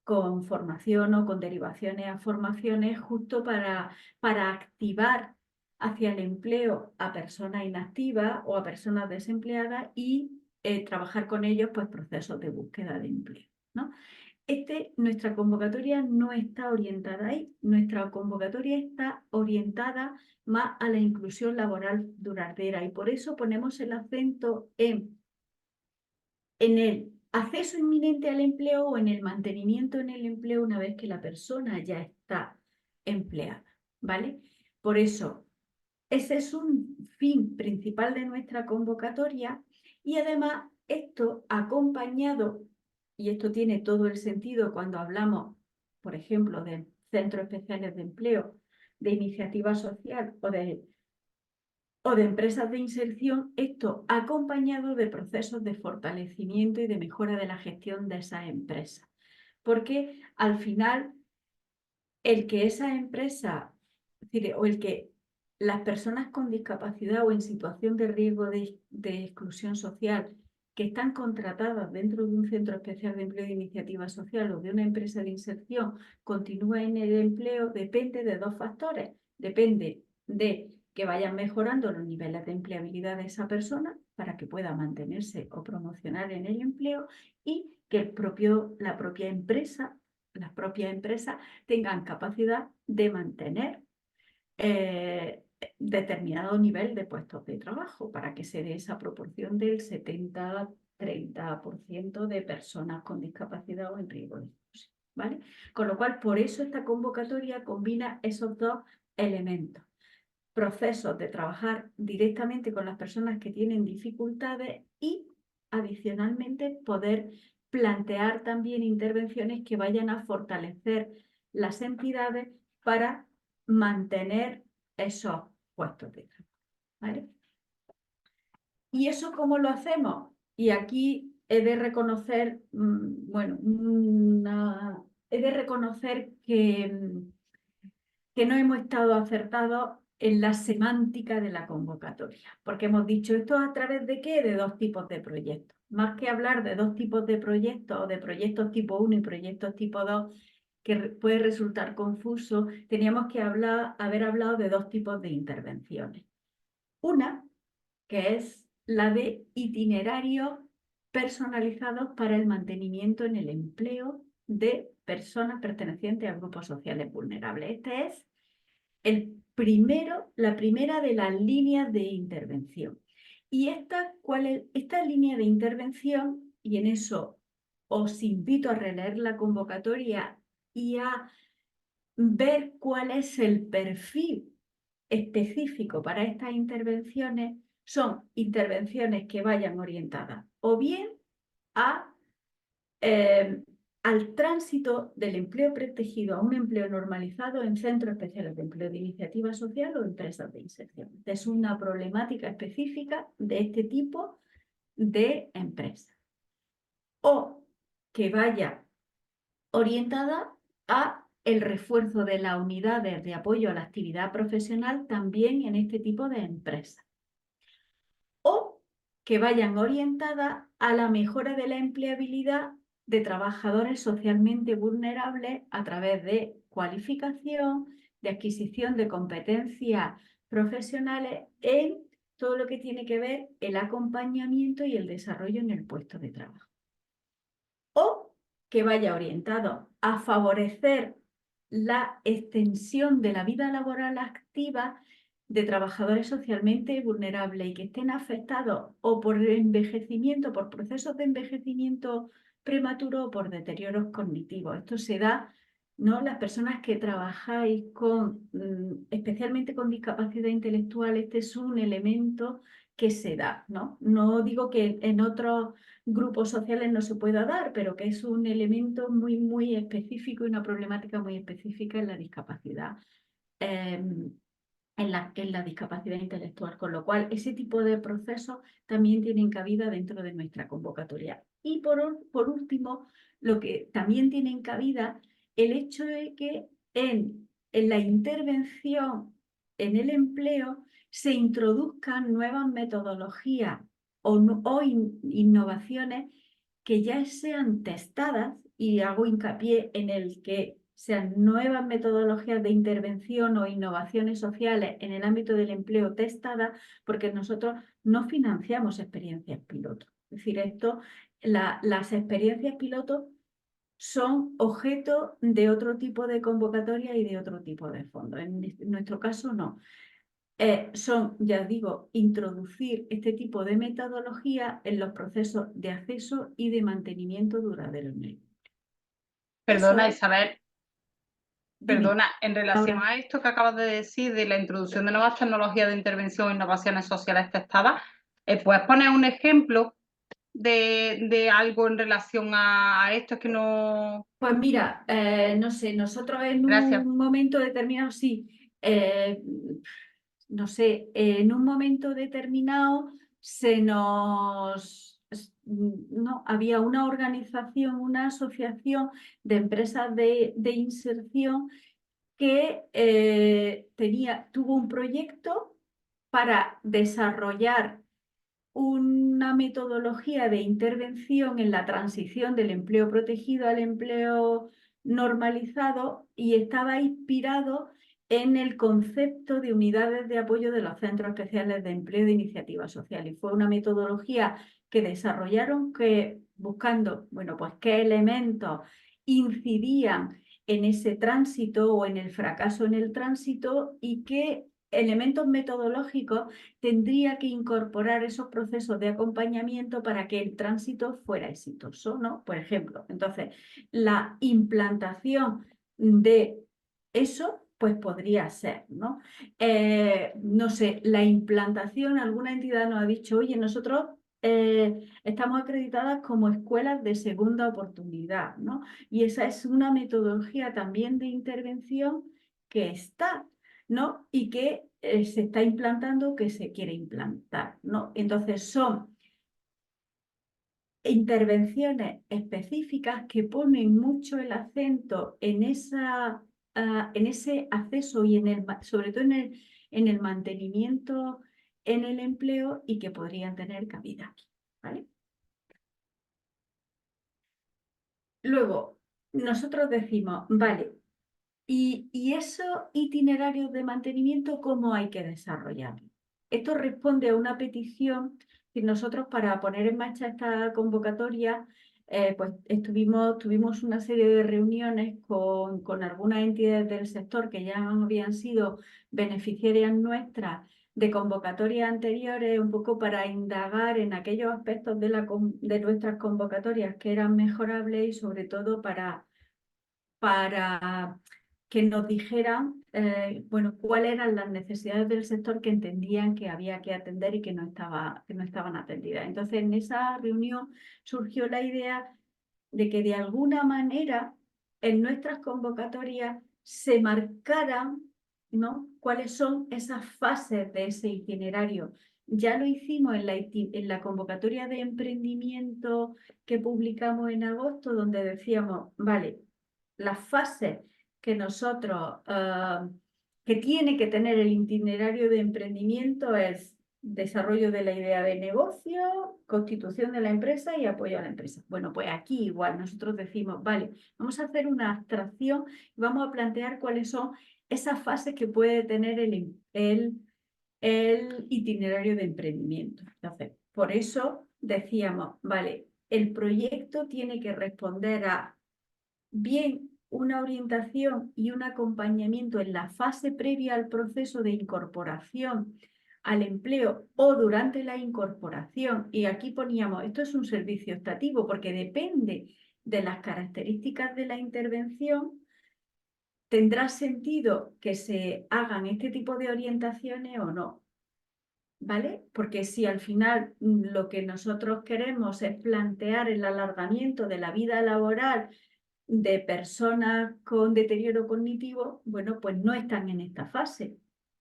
con formación o con derivaciones a formaciones justo para activar hacia el empleo a personas inactivas o a personas desempleadas y trabajar con ellos pues procesos de búsqueda de empleo, ¿no? Nuestra convocatoria no está orientada ahí, nuestra convocatoria está orientada más a la inclusión laboral duradera y por eso ponemos el acento en el acceso inminente al empleo o en el mantenimiento en el empleo una vez que la persona ya está empleada, ¿vale? Por eso, ese es un fin principal de nuestra convocatoria y además esto acompañado, y esto tiene todo el sentido cuando hablamos, por ejemplo, de centros especiales de empleo, de iniciativa social o de empresas de inserción, esto acompañado de procesos de fortalecimiento y de mejora de la gestión de esas empresas. Porque al final, el que esa empresa, es decir, o el que las personas con discapacidad o en situación de riesgo de exclusión social que están contratadas dentro de un centro especial de empleo de iniciativa social o de una empresa de inserción continúen en el empleo depende de dos factores. Depende de que vayan mejorando los niveles de empleabilidad de esa persona para que pueda mantenerse o promocionar en el empleo y que las propias empresas tengan capacidad de mantener determinado nivel de puestos de trabajo para que se dé esa proporción del 70-30% de personas con discapacidad o en riesgo de exclusión, ¿vale? Con lo cual, por eso esta convocatoria combina esos dos elementos. Procesos de trabajar directamente con las personas que tienen dificultades y, adicionalmente, poder plantear también intervenciones que vayan a fortalecer las entidades para mantener esos puestos de trabajo, ¿vale? ¿Y eso cómo lo hacemos? Y aquí he de reconocer, he de reconocer que no hemos estado acertados en la semántica de la convocatoria, porque hemos dicho esto a través de ¿qué? De dos tipos de proyectos. Más que hablar de dos tipos de proyectos o de proyectos tipo 1 y proyectos tipo 2, que puede resultar confuso, teníamos que haber hablado de dos tipos de intervenciones. Una, que es la de itinerarios personalizados para el mantenimiento en el empleo de personas pertenecientes a grupos sociales vulnerables. Este es la primera de las líneas de intervención. Y esta línea de intervención, y en eso os invito a releer la convocatoria y a ver cuál es el perfil específico para estas intervenciones, son intervenciones que vayan orientadas o bien al tránsito del empleo protegido a un empleo normalizado en centros especiales de empleo de iniciativa social o empresas de inserción. Es una problemática específica de este tipo de empresas. O que vaya orientada a el refuerzo de las unidades de apoyo a la actividad profesional también en este tipo de empresas. O que vayan orientadas a la mejora de la empleabilidad de trabajadores socialmente vulnerables a través de cualificación, de adquisición de competencias profesionales en todo lo que tiene que ver el acompañamiento y el desarrollo en el puesto de trabajo. O que vaya orientado a favorecer la extensión de la vida laboral activa de trabajadores socialmente vulnerables y que estén afectados o por envejecimiento, por procesos de envejecimiento prematuro o por deterioros cognitivos. Esto se da, ¿no? Las personas que trabajáis especialmente con discapacidad intelectual, este es un elemento que se da, ¿no? No digo que en otros grupos sociales no se pueda dar, pero que es un elemento muy, muy específico y una problemática muy específica en la discapacidad, en la discapacidad intelectual, con lo cual ese tipo de procesos también tienen cabida dentro de nuestra convocatoria. Y por último, lo que también tiene cabida, el hecho de que en la intervención en el empleo se introduzcan nuevas metodologías o innovaciones que ya sean testadas, y hago hincapié en el que sean nuevas metodologías de intervención o innovaciones sociales en el ámbito del empleo testadas, porque nosotros no financiamos experiencias piloto. Es decir, las experiencias piloto son objeto de otro tipo de convocatoria y de otro tipo de fondos. En nuestro caso no. Son, ya digo, introducir este tipo de metodología en los procesos de acceso y de mantenimiento duradero en el. Perdona, Eso, Isabel. dime. Perdona, en relación Ahora. a esto que acabas de decir de la introducción de nuevas tecnologías de intervención e innovaciones sociales testadas, ¿puedes poner un ejemplo de algo en relación a esto? Es que no... Pues mira, no sé, nosotros en Gracias. un momento determinado, sí, no sé, en un momento determinado no, había una organización, una asociación de empresas de inserción que tuvo un proyecto para desarrollar una metodología de intervención en la transición del empleo protegido al empleo normalizado, y estaba inspirado en el concepto de unidades de apoyo de los centros especiales de empleo de iniciativa social. Y fue una metodología que desarrollaron buscando, bueno, pues qué elementos incidían en ese tránsito o en el fracaso en el tránsito, y qué elementos metodológicos tendría que incorporar esos procesos de acompañamiento para que el tránsito fuera exitoso, ¿no? Por ejemplo, entonces, la implantación de eso, pues podría ser, ¿no? No sé, la implantación, alguna entidad nos ha dicho, oye, nosotros estamos acreditadas como escuelas de segunda oportunidad, ¿no? Y esa es una metodología también de intervención que está, ¿no? Y que se está implantando, que se quiere implantar, ¿no? Entonces son intervenciones específicas que ponen mucho el acento en ese acceso y sobre todo en el mantenimiento en el empleo, y que podrían tener cabida aquí, ¿vale? Luego, nosotros decimos, vale, ¿y esos itinerarios de mantenimiento cómo hay que desarrollarlos? Esto responde a una petición que nosotros, para poner en marcha esta convocatoria, pues tuvimos una serie de reuniones con algunas entidades del sector que ya habían sido beneficiarias nuestras de convocatorias anteriores, un poco para indagar en aquellos aspectos de nuestras convocatorias que eran mejorables, y sobre todo para que nos dijeran bueno, cuáles eran las necesidades del sector que entendían que había que atender y que no estaban atendidas. Entonces, en esa reunión surgió la idea de que de alguna manera en nuestras convocatorias se marcaran, ¿no?, cuáles son esas fases de ese itinerario. Ya lo hicimos en la convocatoria de emprendimiento que publicamos en agosto, donde decíamos, vale, las fases que nosotros, que tiene que tener el itinerario de emprendimiento es desarrollo de la idea de negocio, constitución de la empresa y apoyo a la empresa. Bueno, pues aquí igual nosotros decimos, vale, vamos a hacer una abstracción y vamos a plantear cuáles son esas fases que puede tener el itinerario de emprendimiento. Entonces, por eso decíamos, vale, el proyecto tiene que responder a bien una orientación y un acompañamiento en la fase previa al proceso de incorporación al empleo o durante la incorporación. Y aquí poníamos, esto es un servicio optativo porque depende de las características de la intervención, tendrá sentido que se hagan este tipo de orientaciones o no, ¿vale? Porque si al final lo que nosotros queremos es plantear el alargamiento de la vida laboral de personas con deterioro cognitivo, bueno, pues no están en esta fase.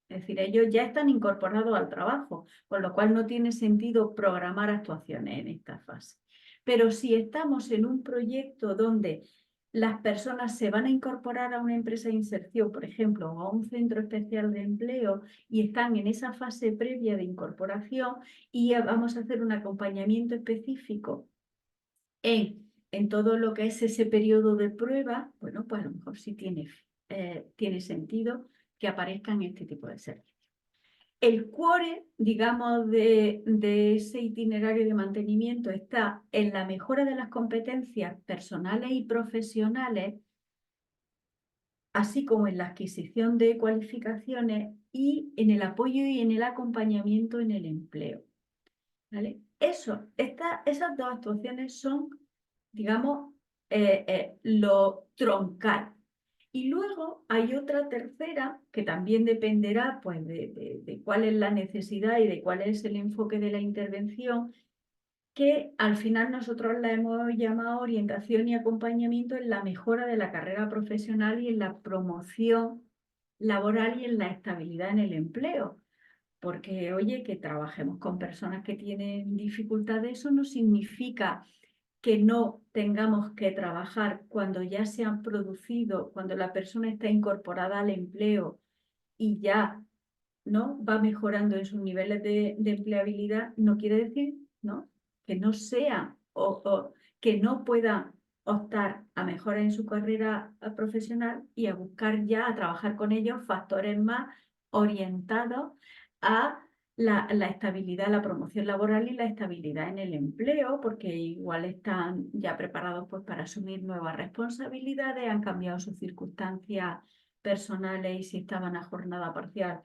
Es decir, ellos ya están incorporados al trabajo, con lo cual no tiene sentido programar actuaciones en esta fase. Pero si estamos en un proyecto donde las personas se van a incorporar a una empresa de inserción, por ejemplo, o a un centro especial de empleo y están en esa fase previa de incorporación y vamos a hacer un acompañamiento específico en todo lo que es ese periodo de prueba, bueno, pues a lo mejor sí tiene sentido que aparezcan este tipo de servicios. El core, digamos, de ese itinerario de mantenimiento está en la mejora de las competencias personales y profesionales, así como en la adquisición de cualificaciones y en el apoyo y en el acompañamiento en el empleo. ¿Vale? Esas dos actuaciones son, digamos, lo troncal. Y luego hay otra tercera que también dependerá pues, de cuál es la necesidad y de cuál es el enfoque de la intervención, que al final nosotros la hemos llamado orientación y acompañamiento en la mejora de la carrera profesional y en la promoción laboral y en la estabilidad en el empleo. Porque, oye, que trabajemos con personas que tienen dificultades, eso no significa que no tengamos que trabajar cuando ya se han producido, cuando la persona está incorporada al empleo y ya, ¿no?, va mejorando en sus niveles de empleabilidad, no quiere decir, ¿no?, que no sea o que no pueda optar a mejorar en su carrera profesional y a buscar ya, a trabajar con ellos factores más orientados a la estabilidad, la promoción laboral y la estabilidad en el empleo, porque igual están ya preparados pues, para asumir nuevas responsabilidades, han cambiado sus circunstancias personales y si estaban a jornada parcial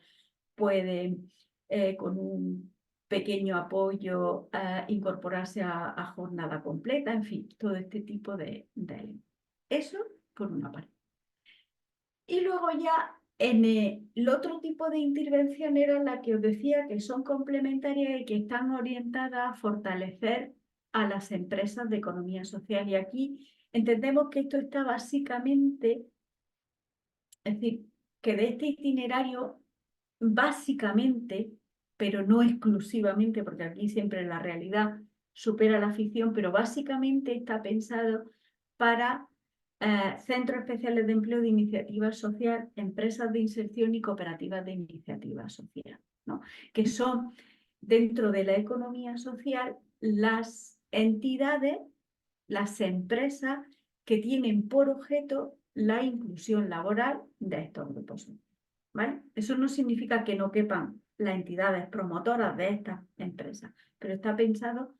pueden con un pequeño apoyo incorporarse a jornada completa, en fin, todo este tipo de eso por una parte. Y luego ya en el otro tipo de intervención era la que os decía que son complementarias y que están orientadas a fortalecer a las empresas de economía social. Y aquí entendemos que esto está básicamente, es decir, que de este itinerario básicamente, pero no exclusivamente, porque aquí siempre la realidad supera la ficción, pero básicamente está pensado para centros especiales de empleo de iniciativa social, empresas de inserción y cooperativas de iniciativa social, ¿no?, que son dentro de la economía social las entidades, las empresas que tienen por objeto la inclusión laboral de estos grupos. ¿Vale? Eso no significa que no quepan las entidades promotoras de estas empresas, pero está pensado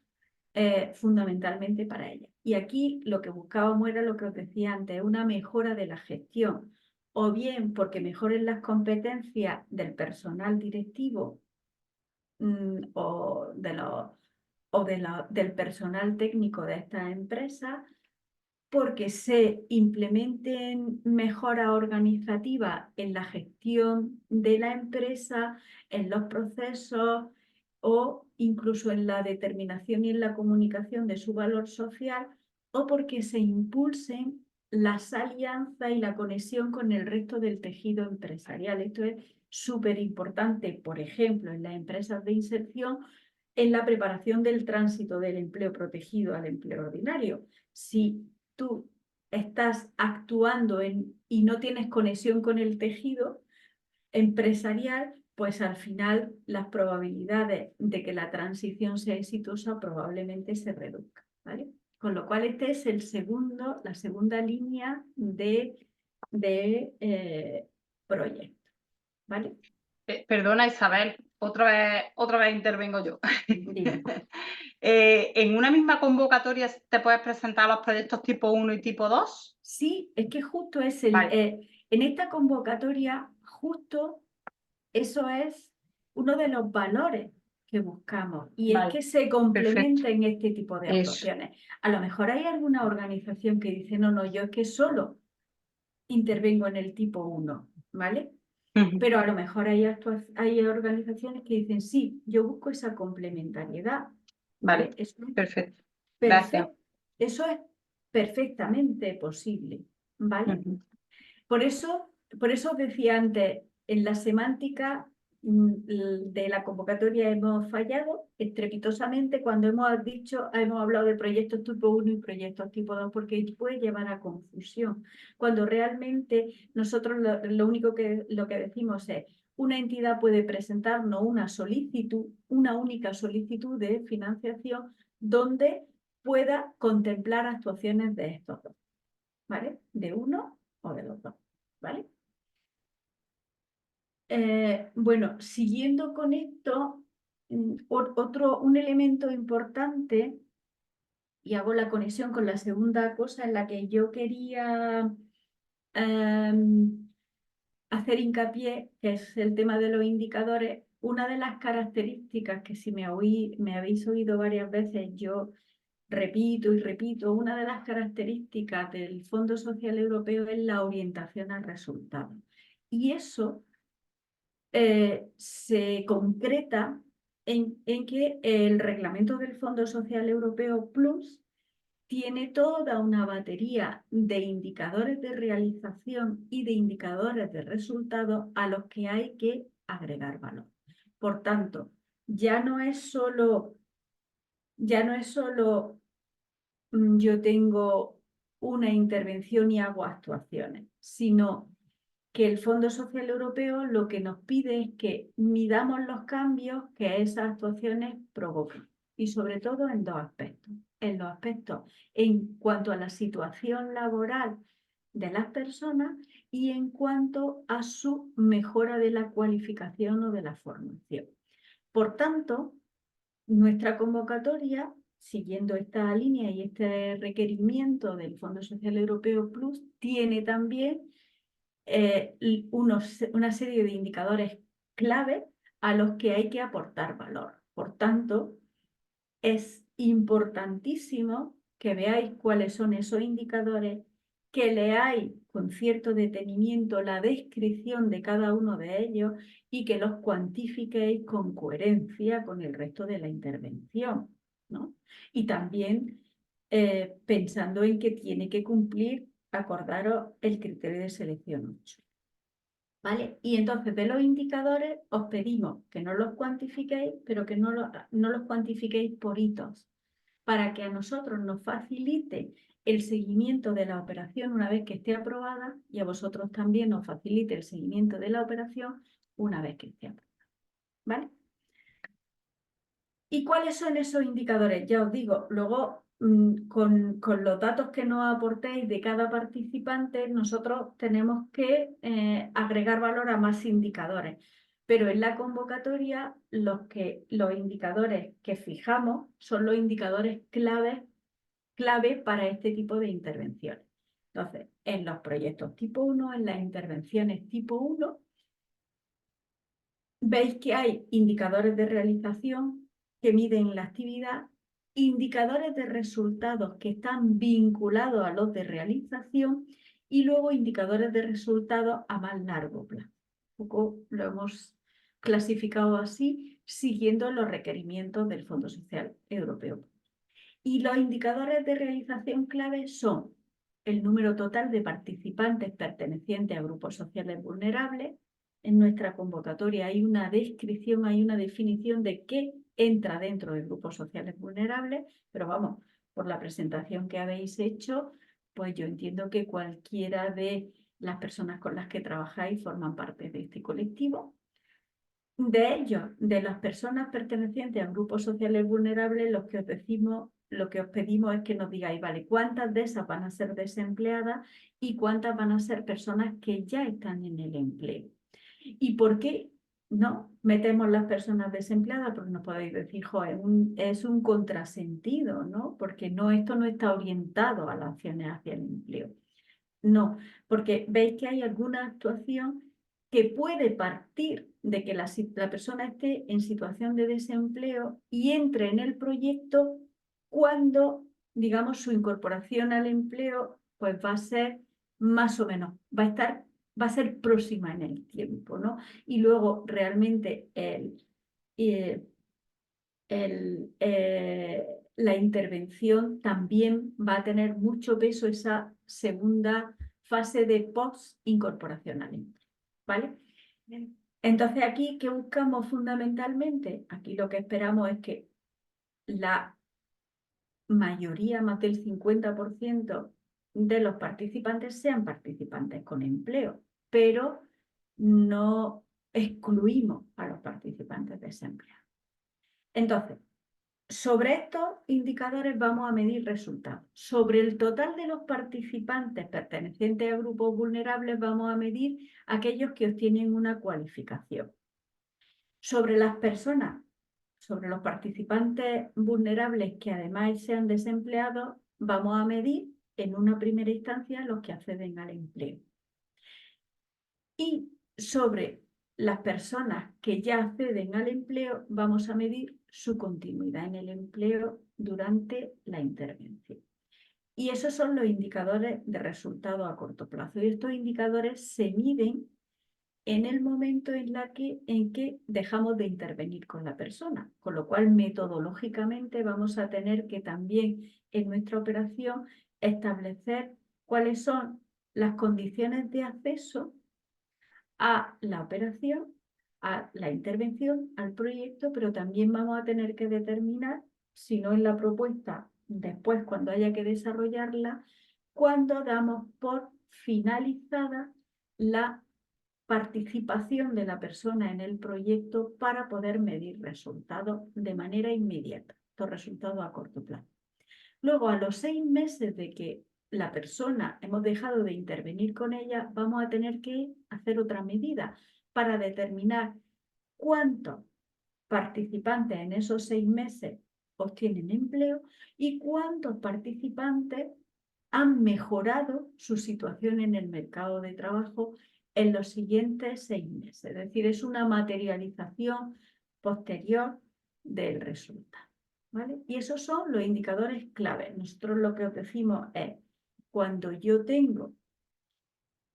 fundamentalmente para ellas. Y aquí lo que buscábamos era lo que os decía antes, una mejora de la gestión, o bien porque mejoren las competencias del personal directivo o del personal técnico de estas empresas, porque se implementen mejoras organizativas en la gestión de la empresa, en los procesos o incluso en la determinación y en la comunicación de su valor social, o porque se impulsen las alianzas y la conexión con el resto del tejido empresarial. Esto es súper importante, por ejemplo, en las empresas de inserción, en la preparación del tránsito del empleo protegido al empleo ordinario. Si tú estás actuando y no tienes conexión con el tejido empresarial, pues al final las probabilidades de que la transición sea exitosa probablemente se reduzcan, ¿vale? Con lo cual este es la segunda línea de proyecto, ¿vale? Perdona, Isabel, otra vez intervengo yo. ¿En una misma convocatoria te puedes presentar los proyectos tipo 1 y tipo 2? Sí, es que justo es en esta convocatoria, justo eso es uno de los valores que buscamos y es que se complementen este tipo de actuaciones. A lo mejor hay alguna organización que dice, no, yo es que solo intervengo en el tipo 1, ¿vale? Pero a lo mejor hay organizaciones que dicen, sí, yo busco esa complementariedad. Vale, perfecto. Gracias. Eso es perfectamente posible, ¿vale? Por eso os decía antes, en la semántica de la convocatoria hemos fallado estrepitosamente cuando hemos hablado de proyectos tipo 1 y proyectos tipo 2, porque puede llevar a confusión, cuando realmente nosotros lo único que decimos es: una entidad puede presentarnos una solicitud, una única solicitud de financiación donde pueda contemplar actuaciones de estos dos, ¿vale? De uno o de los dos, ¿vale? Bueno, siguiendo con esto, un elemento importante, y hago la conexión con la segunda cosa en la que yo quería hacer hincapié, que es el tema de los indicadores. Una de las características que, si me habéis oído varias veces, yo repito y repito, una de las características del Fondo Social Europeo es la orientación al resultado. Y eso se concreta en que el reglamento del Fondo Social Europeo Plus tiene toda una batería de indicadores de realización y de indicadores de resultados a los que hay que agregar valor. Por tanto, ya no es solo yo tengo una intervención y hago actuaciones, sino que el Fondo Social Europeo lo que nos pide es que midamos los cambios que esas actuaciones provocan, y sobre todo en dos aspectos. En los aspectos en cuanto a la situación laboral de las personas y en cuanto a su mejora de la cualificación o de la formación. Por tanto, nuestra convocatoria, siguiendo esta línea y este requerimiento del Fondo Social Europeo Plus, tiene también una serie de indicadores clave a los que hay que aportar valor. Por tanto, es importantísimo que veáis cuáles son esos indicadores, que leáis con cierto detenimiento la descripción de cada uno de ellos y que los cuantifiquéis con coherencia con el resto de la intervención, ¿no? Y también pensando en que tiene que cumplir, acordaros, el criterio de selección 8. ¿Vale? Y entonces, de los indicadores os pedimos que no los cuantifiquéis, pero que no los cuantifiquéis por hitos, para que a nosotros nos facilite el seguimiento de la operación una vez que esté aprobada, y a vosotros también os facilite el seguimiento de la operación una vez que esté aprobada. ¿Vale? ¿Y cuáles son esos indicadores? Ya os digo, luego con los datos que nos aportéis de cada participante, nosotros tenemos que agregar valor a más indicadores. Pero en la convocatoria los indicadores que fijamos son los indicadores clave para este tipo de intervenciones. Entonces, en los proyectos tipo 1, en las intervenciones tipo 1, veis que hay indicadores de realización que miden la actividad, indicadores de resultados que están vinculados a los de realización y luego indicadores de resultados a más largo plazo. Un poco lo hemos clasificado así, siguiendo los requerimientos del Fondo Social Europeo. Y los indicadores de realización clave son el número total de participantes pertenecientes a grupos sociales vulnerables. En nuestra convocatoria hay una descripción, hay una definición de qué entra dentro de grupos sociales vulnerables, pero vamos, por la presentación que habéis hecho, pues yo entiendo que cualquiera de las personas con las que trabajáis forman parte de este colectivo. De ellos, de las personas pertenecientes a grupos sociales vulnerables, lo que os pedimos es que nos digáis, vale, cuántas de esas van a ser desempleadas y cuántas van a ser personas que ya están en el empleo. ¿Y por qué no metemos las personas desempleadas? Porque nos podéis decir, joder, es un contrasentido, ¿no? Porque esto no está orientado a las acciones hacia el empleo. No, porque veis que hay alguna actuación que puede partir de que la persona esté en situación de desempleo y entre en el proyecto cuando, digamos, su incorporación al empleo pues va a ser más o menos, va a ser próxima en el tiempo, ¿no? Y luego realmente la intervención también va a tener mucho peso esa segunda fase de post-incorporación al empleo, ¿vale? Entonces aquí, ¿qué buscamos fundamentalmente? Aquí lo que esperamos es que la mayoría, más del 50% de los participantes sean participantes con empleo, pero no excluimos a los participantes desempleados. Entonces, sobre estos indicadores vamos a medir resultados. Sobre el total de los participantes pertenecientes a grupos vulnerables vamos a medir aquellos que obtienen una cualificación. Sobre las personas, sobre los participantes vulnerables que además sean desempleados, vamos a medir en una primera instancia los que acceden al empleo. Y sobre las personas que ya acceden al empleo, vamos a medir su continuidad en el empleo durante la intervención. Y esos son los indicadores de resultado a corto plazo. Y estos indicadores se miden en el momento en que dejamos de intervenir con la persona, con lo cual metodológicamente vamos a tener que también en nuestra operación establecer cuáles son las condiciones de acceso a la operación, a la intervención, al proyecto, pero también vamos a tener que determinar, si no en la propuesta, después cuando haya que desarrollarla, cuándo damos por finalizada la participación de la persona en el proyecto para poder medir resultados de manera inmediata, estos resultados a corto plazo. Luego, a los 6 meses de que la persona hemos dejado de intervenir con ella, vamos a tener que hacer otra medida para determinar cuántos participantes en esos 6 meses obtienen empleo y cuántos participantes han mejorado su situación en el mercado de trabajo en los siguientes 6 meses. Es decir, es una materialización posterior del resultado, ¿vale? Y esos son los indicadores clave. Nosotros lo que os decimos es, cuando yo tengo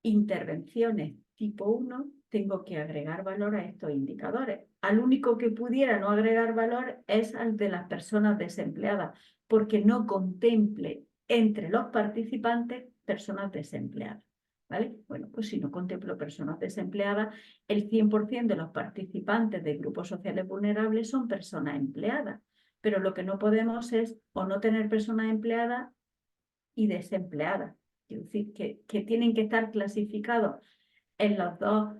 intervenciones tipo 1, tengo que agregar valor a estos indicadores. Al único que pudiera no agregar valor es al de las personas desempleadas, porque no contemple entre los participantes personas desempleadas. ¿Vale? Bueno, pues si no contemplo personas desempleadas, el 100% de los participantes de grupos sociales vulnerables son personas empleadas. Pero lo que no podemos es o no tener personas empleadas y desempleadas. Es decir, que tienen que estar clasificados en las dos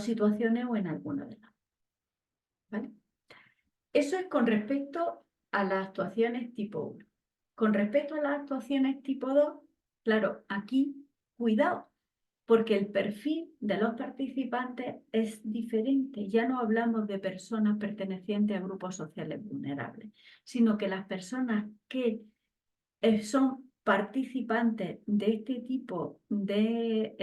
situaciones o en alguna de las. ¿Vale? Eso es con respecto a las actuaciones tipo 1. Con respecto a las actuaciones tipo 2, claro, aquí, cuidado, porque el perfil de los participantes es diferente. Ya no hablamos de personas pertenecientes a grupos sociales vulnerables, sino que las personas que son participantes de este tipo de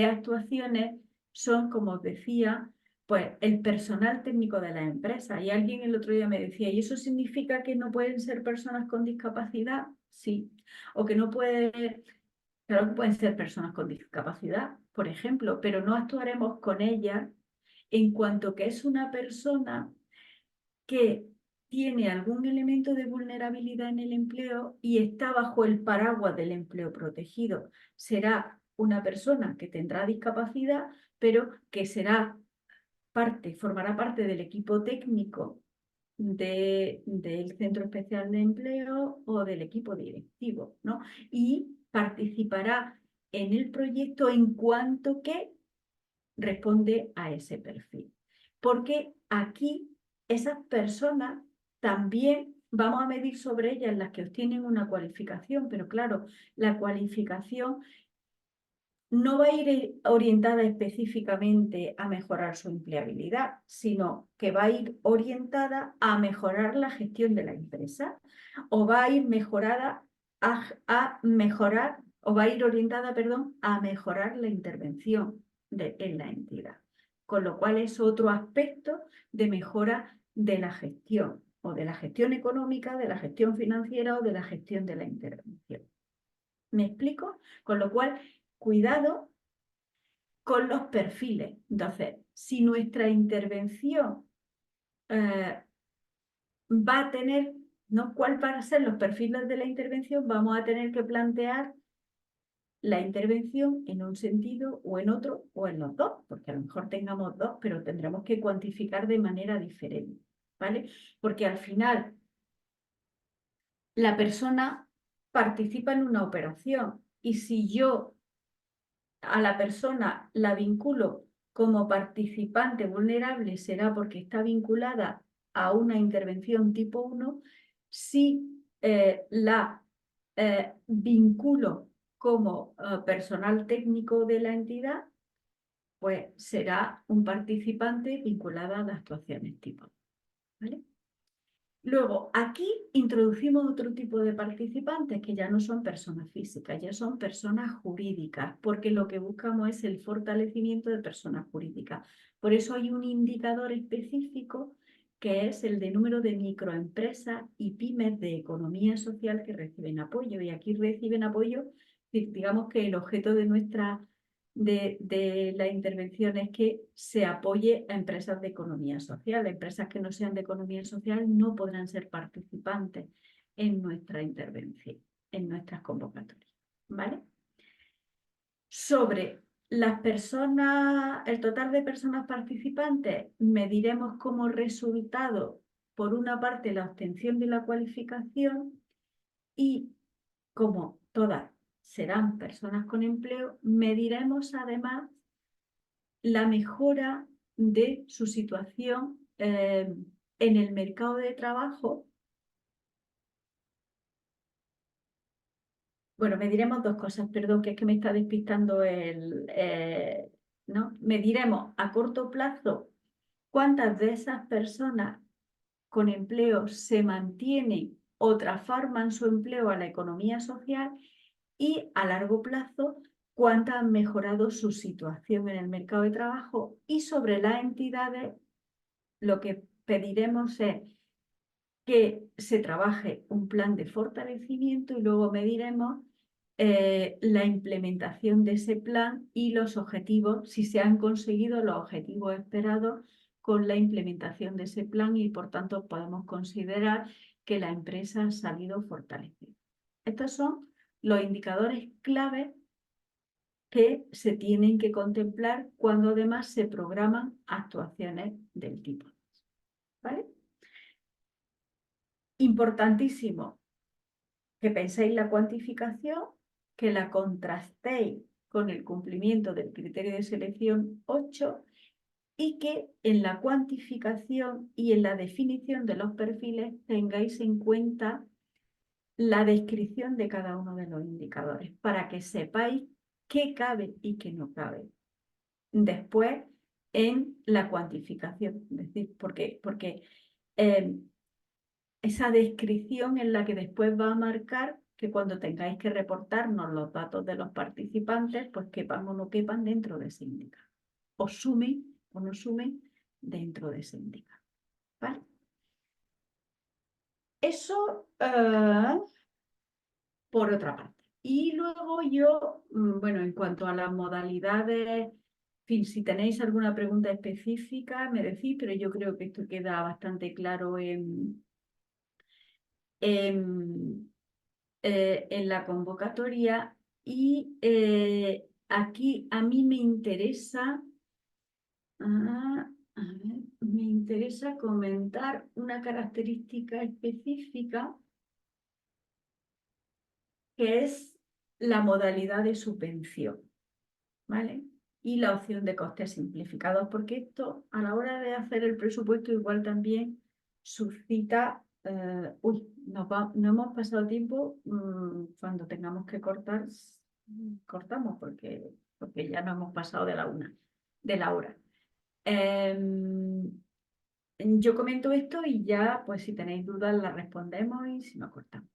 actuaciones son, como os decía, pues el personal técnico de la empresa. Y alguien el otro día me decía, ¿y eso significa que no pueden ser personas con discapacidad? Sí. O que no pueden, claro que pueden ser personas con discapacidad, por ejemplo, pero no actuaremos con ellas en cuanto que es una persona que tiene algún elemento de vulnerabilidad en el empleo y está bajo el paraguas del empleo protegido. Será una persona que tendrá discapacidad, pero que formará parte del equipo técnico del Centro Especial de Empleo o del equipo directivo, ¿no? Y participará en el proyecto en cuanto que responde a ese perfil. Porque aquí esas personas también vamos a medir sobre ellas las que obtienen una cualificación, pero claro, la cualificación no va a ir orientada específicamente a mejorar su empleabilidad, sino que va a ir orientada a mejorar la gestión de la empresa o va a ir orientada, a mejorar la intervención en la entidad. Con lo cual es otro aspecto de mejora de la gestión, o de la gestión económica, de la gestión financiera o de la gestión de la intervención. ¿Me explico? Con lo cual, cuidado con los perfiles. Entonces, si nuestra intervención va a tener, ¿no? ¿Cuál van a ser los perfiles de la intervención? Vamos a tener que plantear la intervención en un sentido o en otro o en los dos, porque a lo mejor tengamos dos, pero tendremos que cuantificar de manera diferente, ¿vale? Porque al final la persona participa en una operación y si yo a la persona la vinculo como participante vulnerable será porque está vinculada a una intervención tipo 1. Si la vinculo como personal técnico de la entidad, pues será un participante vinculado a las actuaciones tipo 1, ¿vale? Luego, aquí introducimos otro tipo de participantes que ya no son personas físicas, ya son personas jurídicas, porque lo que buscamos es el fortalecimiento de personas jurídicas. Por eso hay un indicador específico que es el de número de microempresas y pymes de economía social que reciben apoyo. Y aquí reciben apoyo, digamos que el objeto de la intervención es que se apoye a empresas de economía social. Empresas que no sean de economía social no podrán ser participantes en nuestra intervención, en nuestras convocatorias, ¿vale? Sobre las personas, el total de personas participantes, mediremos como resultado, por una parte, la obtención de la cualificación y, como todas serán personas con empleo, mediremos además la mejora de su situación en el mercado de trabajo. Bueno, mediremos dos cosas, perdón, que es que me está despistando ¿no? Mediremos a corto plazo cuántas de esas personas con empleo se mantienen o transforman su empleo a la economía social y a largo plazo cuántas han mejorado su situación en el mercado de trabajo. Y sobre las entidades lo que pediremos es que se trabaje un plan de fortalecimiento y luego mediremos la implementación de ese plan y los objetivos, si se han conseguido los objetivos esperados con la implementación de ese plan y por tanto podemos considerar que la empresa ha salido fortalecida. Estos son los indicadores clave que se tienen que contemplar cuando además se programan actuaciones del tipo, ¿vale? Importantísimo que penséis la cuantificación, que la contrastéis con el cumplimiento del criterio de selección 8 y que en la cuantificación y en la definición de los perfiles tengáis en cuenta la descripción de cada uno de los indicadores para que sepáis qué cabe y qué no cabe. Después, en la cuantificación, es decir, porque esa descripción es la que después va a marcar que cuando tengáis que reportarnos los datos de los participantes, pues quepan o no quepan dentro de ese indicador. O sumen o no sumen dentro de ese indicador. ¿Vale? Eso por otra parte. Y luego yo, bueno, en cuanto a las modalidades, en fin, si tenéis alguna pregunta específica, me decís, pero yo creo que esto queda bastante claro en la convocatoria. Y aquí a mí me interesa, me interesa comentar una característica específica que es la modalidad de subvención, ¿vale? Y la opción de costes simplificados, porque esto a la hora de hacer el presupuesto igual también suscita, no hemos pasado tiempo, cuando tengamos que cortar, cortamos porque ya no hemos pasado de la hora. Yo comento esto y ya, pues si tenéis dudas las respondemos y si no cortamos.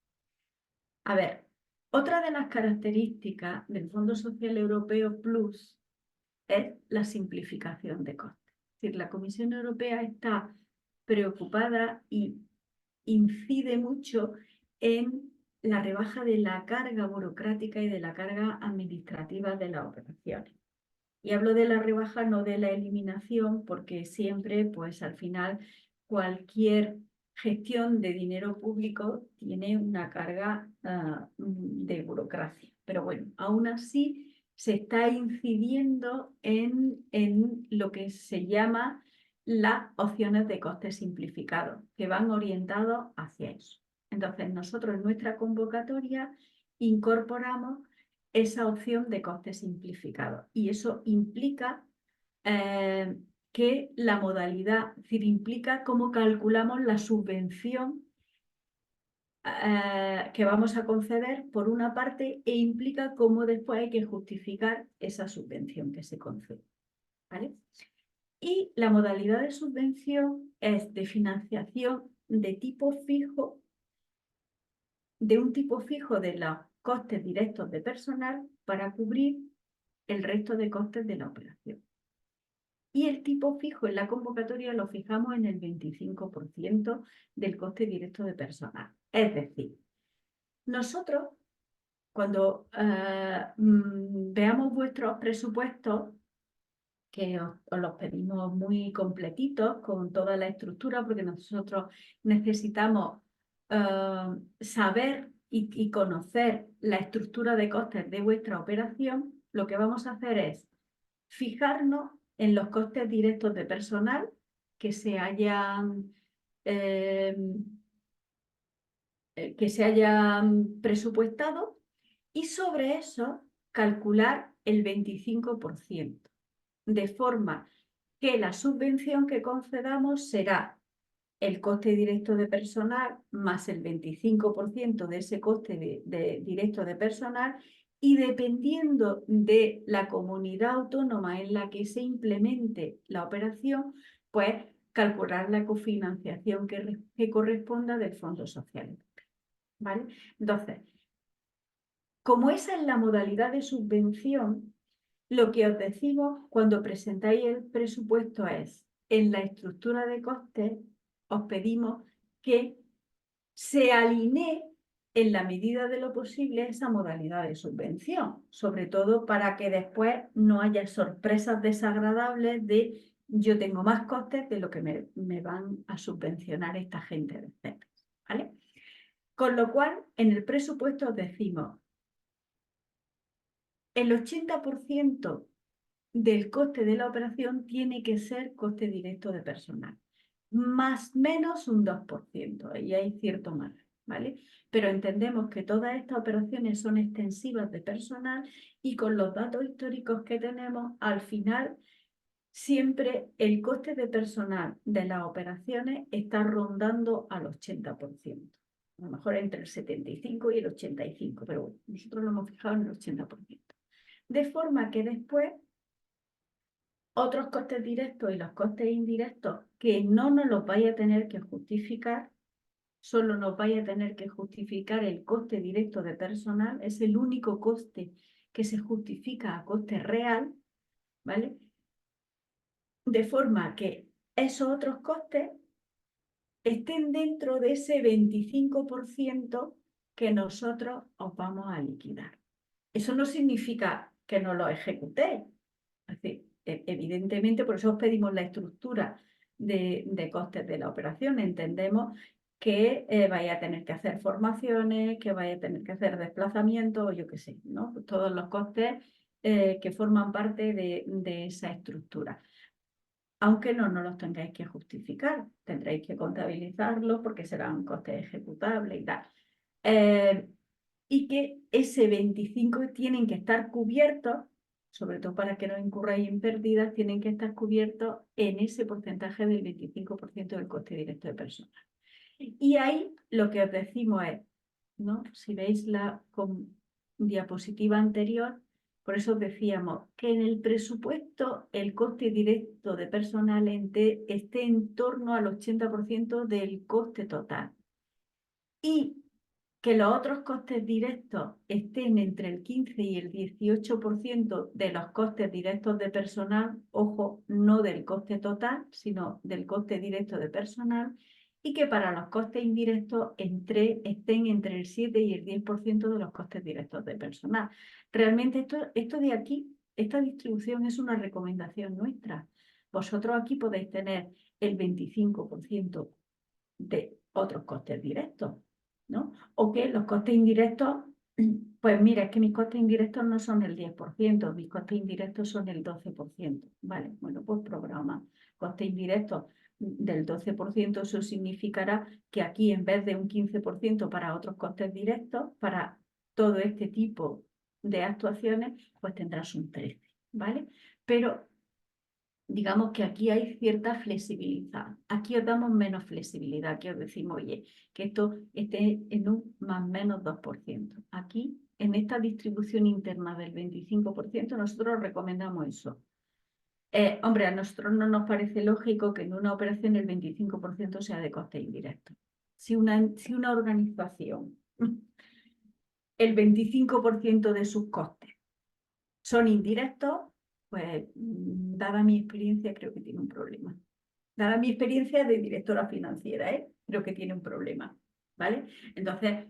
A ver, otra de las características del Fondo Social Europeo Plus es la simplificación de costes. Es decir, la Comisión Europea está preocupada y incide mucho en la rebaja de la carga burocrática y de la carga administrativa de las operaciones. Y hablo de la rebaja, no de la eliminación, porque siempre, pues al final, cualquier gestión de dinero público tiene una carga de burocracia. Pero bueno, aún así se está incidiendo en lo que se llama las opciones de coste simplificado, que van orientados hacia eso. Entonces, nosotros en nuestra convocatoria incorporamos esa opción de coste simplificado y eso implica que la modalidad, es decir, implica cómo calculamos la subvención que vamos a conceder por una parte e implica cómo después hay que justificar esa subvención que se concede. ¿Vale? Y la modalidad de subvención es de financiación de tipo fijo, de un tipo fijo de los costes directos de personal para cubrir el resto de costes de la operación. Y el tipo fijo en la convocatoria lo fijamos en el 25% del coste directo de personal. Es decir, nosotros, cuando veamos vuestros presupuestos, que os los pedimos muy completitos, con toda la estructura, porque nosotros necesitamos saber y conocer la estructura de costes de vuestra operación, lo que vamos a hacer es fijarnos en los costes directos de personal que se hayan presupuestado y sobre eso calcular el 25%, de forma que la subvención que concedamos será el coste directo de personal más el 25% de ese coste directo de personal y dependiendo de la comunidad autónoma en la que se implemente la operación, pues calcular la cofinanciación que corresponda del Fondo Social Europeo. ¿Vale? Entonces, como esa es la modalidad de subvención, lo que os decimos cuando presentáis el presupuesto es, en la estructura de costes, os pedimos que se alinee en la medida de lo posible esa modalidad de subvención, sobre todo para que después no haya sorpresas desagradables de yo tengo más costes de lo que me van a subvencionar esta gente de CEP, ¿vale? Con lo cual, en el presupuesto os decimos, el 80% del coste de la operación tiene que ser coste directo de personal, más menos un 2%, y hay cierto margen, ¿vale? Pero entendemos que todas estas operaciones son extensivas de personal y con los datos históricos que tenemos, al final siempre el coste de personal de las operaciones está rondando al 80%. A lo mejor entre el 75 y el 85, pero bueno, nosotros lo hemos fijado en el 80%. De forma que después otros costes directos y los costes indirectos que no nos los vaya a tener que justificar, solo nos vaya a tener que justificar el coste directo de personal, es el único coste que se justifica a coste real, ¿vale? De forma que esos otros costes estén dentro de ese 25% que nosotros os vamos a liquidar. Eso no significa que no lo ejecutéis. Es decir, evidentemente, por eso os pedimos la estructura de costes de la operación. Entendemos que vaya a tener que hacer formaciones, que vaya a tener que hacer desplazamientos, yo qué sé, ¿no? Todos los costes que forman parte de esa estructura. Aunque no los tengáis que justificar, tendréis que contabilizarlos porque serán costes ejecutables y tal. Y que ese 25% tienen que estar cubiertos, sobre todo para que no incurráis en pérdidas, tienen que estar cubiertos en ese porcentaje del 25% del coste directo de personal. Y ahí lo que os decimos es, ¿no? Si veis la diapositiva anterior, por eso decíamos que en el presupuesto el coste directo de personal esté en torno al 80% del coste total. Y que los otros costes directos estén entre el 15 y el 18% de los costes directos de personal, ojo, no del coste total, sino del coste directo de personal, y que para los costes indirectos estén entre el 7 y el 10% de los costes directos de personal. Realmente esto de aquí, esta distribución es una recomendación nuestra. Vosotros aquí podéis tener el 25% de otros costes directos, ¿no? O que los costes indirectos, pues mira, es que mis costes indirectos no son el 10%, mis costes indirectos son el 12%, ¿vale? Bueno, pues programa costes indirectos del 12%, eso significará que aquí en vez de un 15% para otros costes directos, para todo este tipo de actuaciones, pues tendrás un 13%, ¿vale? Pero digamos que aquí hay cierta flexibilidad. Aquí os damos menos flexibilidad. Aquí os decimos, oye, que esto esté en un más menos 2%. Aquí, en esta distribución interna del 25%, nosotros recomendamos eso. Hombre, a nosotros no nos parece lógico que en una operación el 25% sea de coste indirecto. Si una organización, el 25% de sus costes son indirectos, pues dada mi experiencia creo que tiene un problema. Dada mi experiencia de directora financiera, creo que tiene un problema, ¿vale? Entonces,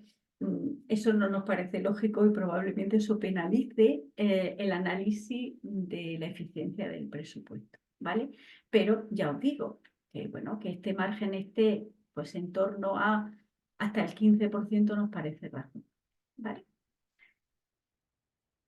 eso no nos parece lógico y probablemente eso penalice el análisis de la eficiencia del presupuesto, ¿vale? Pero ya os digo que, bueno, que este margen esté pues en torno a hasta el 15% nos parece razonable, ¿vale?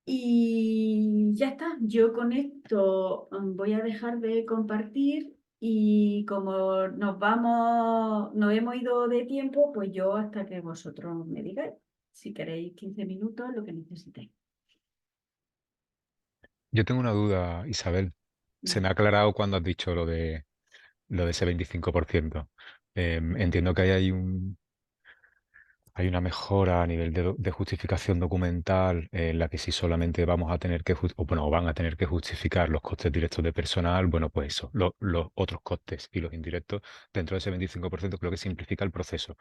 Y ya está, yo con esto voy a dejar de compartir y como nos hemos ido de tiempo, pues yo hasta que vosotros me digáis, si queréis 15 minutos, lo que necesitéis. Yo tengo una duda, Isabel. Se me ha aclarado cuando has dicho lo de ese 25%. Entiendo que hay una mejora a nivel de justificación documental en la que si solamente vamos a tener que, van a tener que justificar los costes directos de personal, bueno, pues eso, los otros costes y los indirectos dentro de ese 25% creo que simplifica el proceso.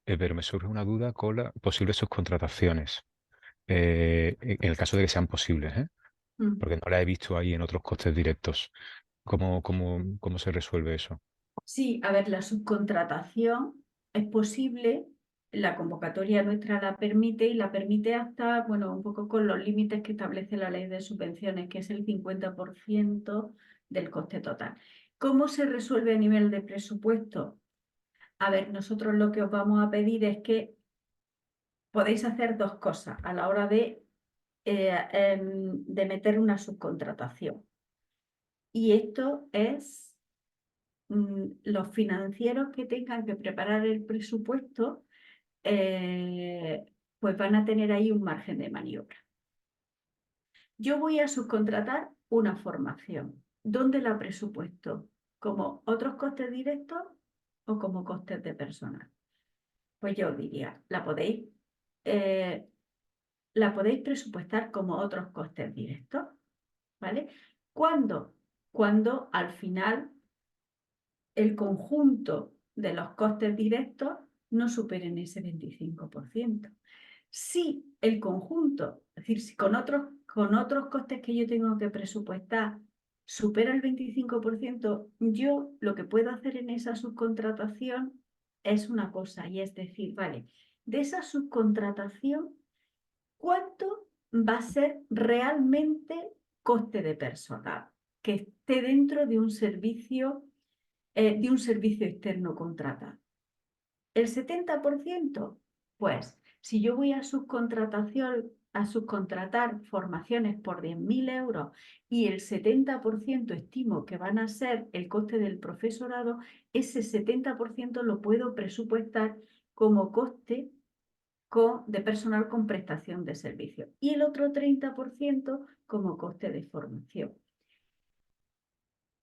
Pero me surge una duda con las posibles subcontrataciones, en el caso de que sean posibles, porque no la he visto ahí en otros costes directos. ¿Cómo se resuelve eso? Sí, a ver, la subcontratación es posible, la convocatoria nuestra la permite y la permite hasta, bueno, un poco con los límites que establece la ley de subvenciones, que es el 50% del coste total. ¿Cómo se resuelve a nivel de presupuesto? A ver, nosotros lo que os vamos a pedir es que podéis hacer dos cosas a la hora de meter una subcontratación. Y esto es los financieros que tengan que preparar el presupuesto, pues van a tener ahí un margen de maniobra. Yo voy a subcontratar una formación. ¿Dónde la presupuesto? ¿Como otros costes directos o como costes de personal? Pues yo diría, la podéis presupuestar como otros costes directos, ¿vale? ¿Cuándo? Cuando al final el conjunto de los costes directos no superen ese 25%. Si el conjunto, es decir, si con otros costes que yo tengo que presupuestar supera el 25%, yo lo que puedo hacer en esa subcontratación es una cosa, y es decir, vale, de esa subcontratación, ¿cuánto va a ser realmente coste de personal que esté dentro de un servicio externo contratado? ¿El 70%? Pues si yo voy a subcontratar formaciones por 10.000 euros y el 70% estimo que van a ser el coste del profesorado, ese 70% lo puedo presupuestar como coste de personal con prestación de servicio y el otro 30% como coste de formación.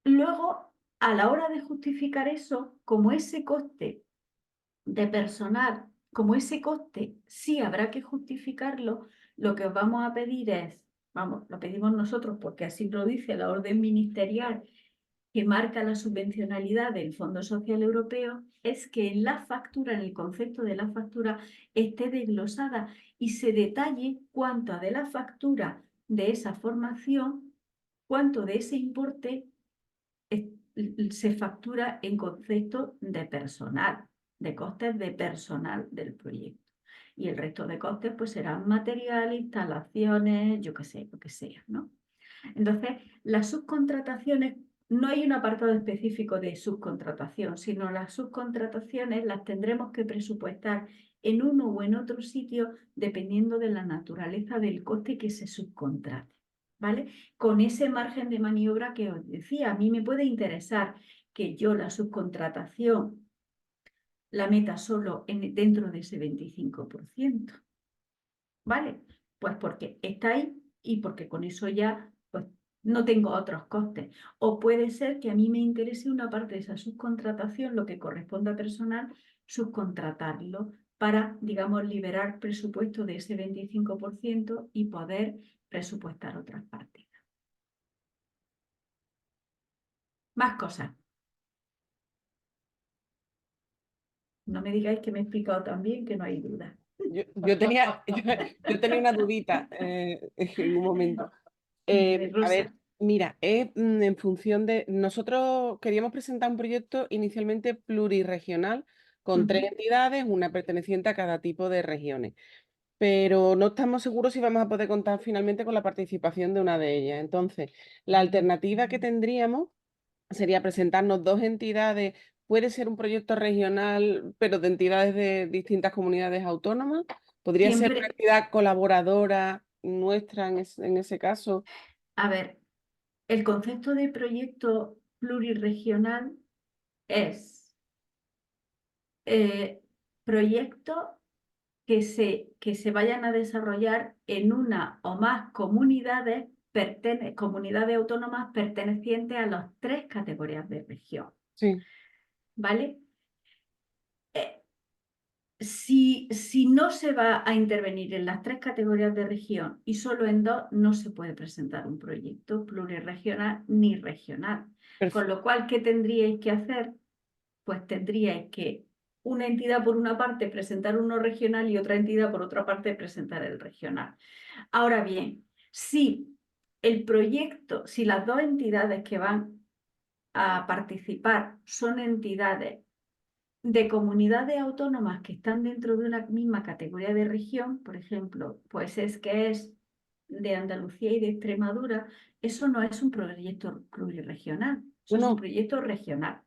Luego, a la hora de justificar eso, como ese coste de personal, como ese coste sí habrá que justificarlo, lo que os vamos a pedir es, lo pedimos nosotros porque así lo dice la orden ministerial que marca la subvencionalidad del Fondo Social Europeo, es que en la factura, en el concepto de la factura, esté desglosada y se detalle cuánto de la factura de esa formación, cuánto de ese importe se factura en concepto de personal, de costes de personal del proyecto. Y el resto de costes pues serán material, instalaciones, yo qué sé, lo que sea, ¿no? Entonces, las subcontrataciones no hay un apartado específico de subcontratación, sino las subcontrataciones las tendremos que presupuestar en uno o en otro sitio dependiendo de la naturaleza del coste que se subcontrate, ¿vale? Con ese margen de maniobra que os decía, a mí me puede interesar que yo la subcontratación la meta solo dentro de ese 25%, ¿vale? Pues porque está ahí y porque con eso ya pues, no tengo otros costes. O puede ser que a mí me interese una parte de esa subcontratación, lo que corresponda a personal, subcontratarlo para, digamos, liberar presupuesto de ese 25% y poder presupuestar otras partidas. Más cosas. No me digáis que me he explicado tan bien que no hay duda. Yo tenía una dudita en un momento. A ver, mira, en función de... Nosotros queríamos presentar un proyecto inicialmente plurirregional con 3 entidades, una perteneciente a cada tipo de regiones. Pero no estamos seguros si vamos a poder contar finalmente con la participación de una de ellas. Entonces, la alternativa que tendríamos sería presentarnos 2 entidades. Puede ser un proyecto regional, pero de entidades de distintas comunidades autónomas. Podría ser una entidad colaboradora nuestra en ese caso. A ver, el concepto de proyecto plurirregional es proyectos que se vayan a desarrollar en una o más comunidades autónomas pertenecientes a las 3 categorías de región. Sí. ¿Vale? Si no se va a intervenir en las 3 categorías de región y solo en 2, no se puede presentar un proyecto plurirregional ni regional. Con lo cual, ¿qué tendríais que hacer? Pues tendríais que una entidad por una parte presentar uno regional y otra entidad por otra parte presentar el regional. Ahora bien, si el proyecto, si las 2 entidades que van a participar son entidades de comunidades autónomas que están dentro de una misma categoría de región, por ejemplo, pues es de Andalucía y de Extremadura, eso no es un proyecto plurirregional, eso es un proyecto regional.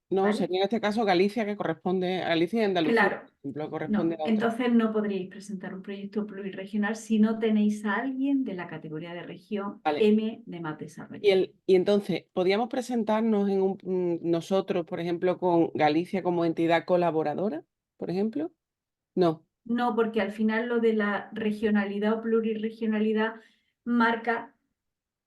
No, ¿vale? sería en este caso Galicia, que corresponde a Galicia y Andalucía, Claro. por ejemplo, corresponde a otra. Entonces no podríais presentar un proyecto plurirregional si no tenéis a alguien de la categoría de región M de más desarrollo. Y entonces, ¿podríamos presentarnos nosotros, por ejemplo, con Galicia como entidad colaboradora, por ejemplo? No. No, porque al final lo de la regionalidad o plurirregionalidad marca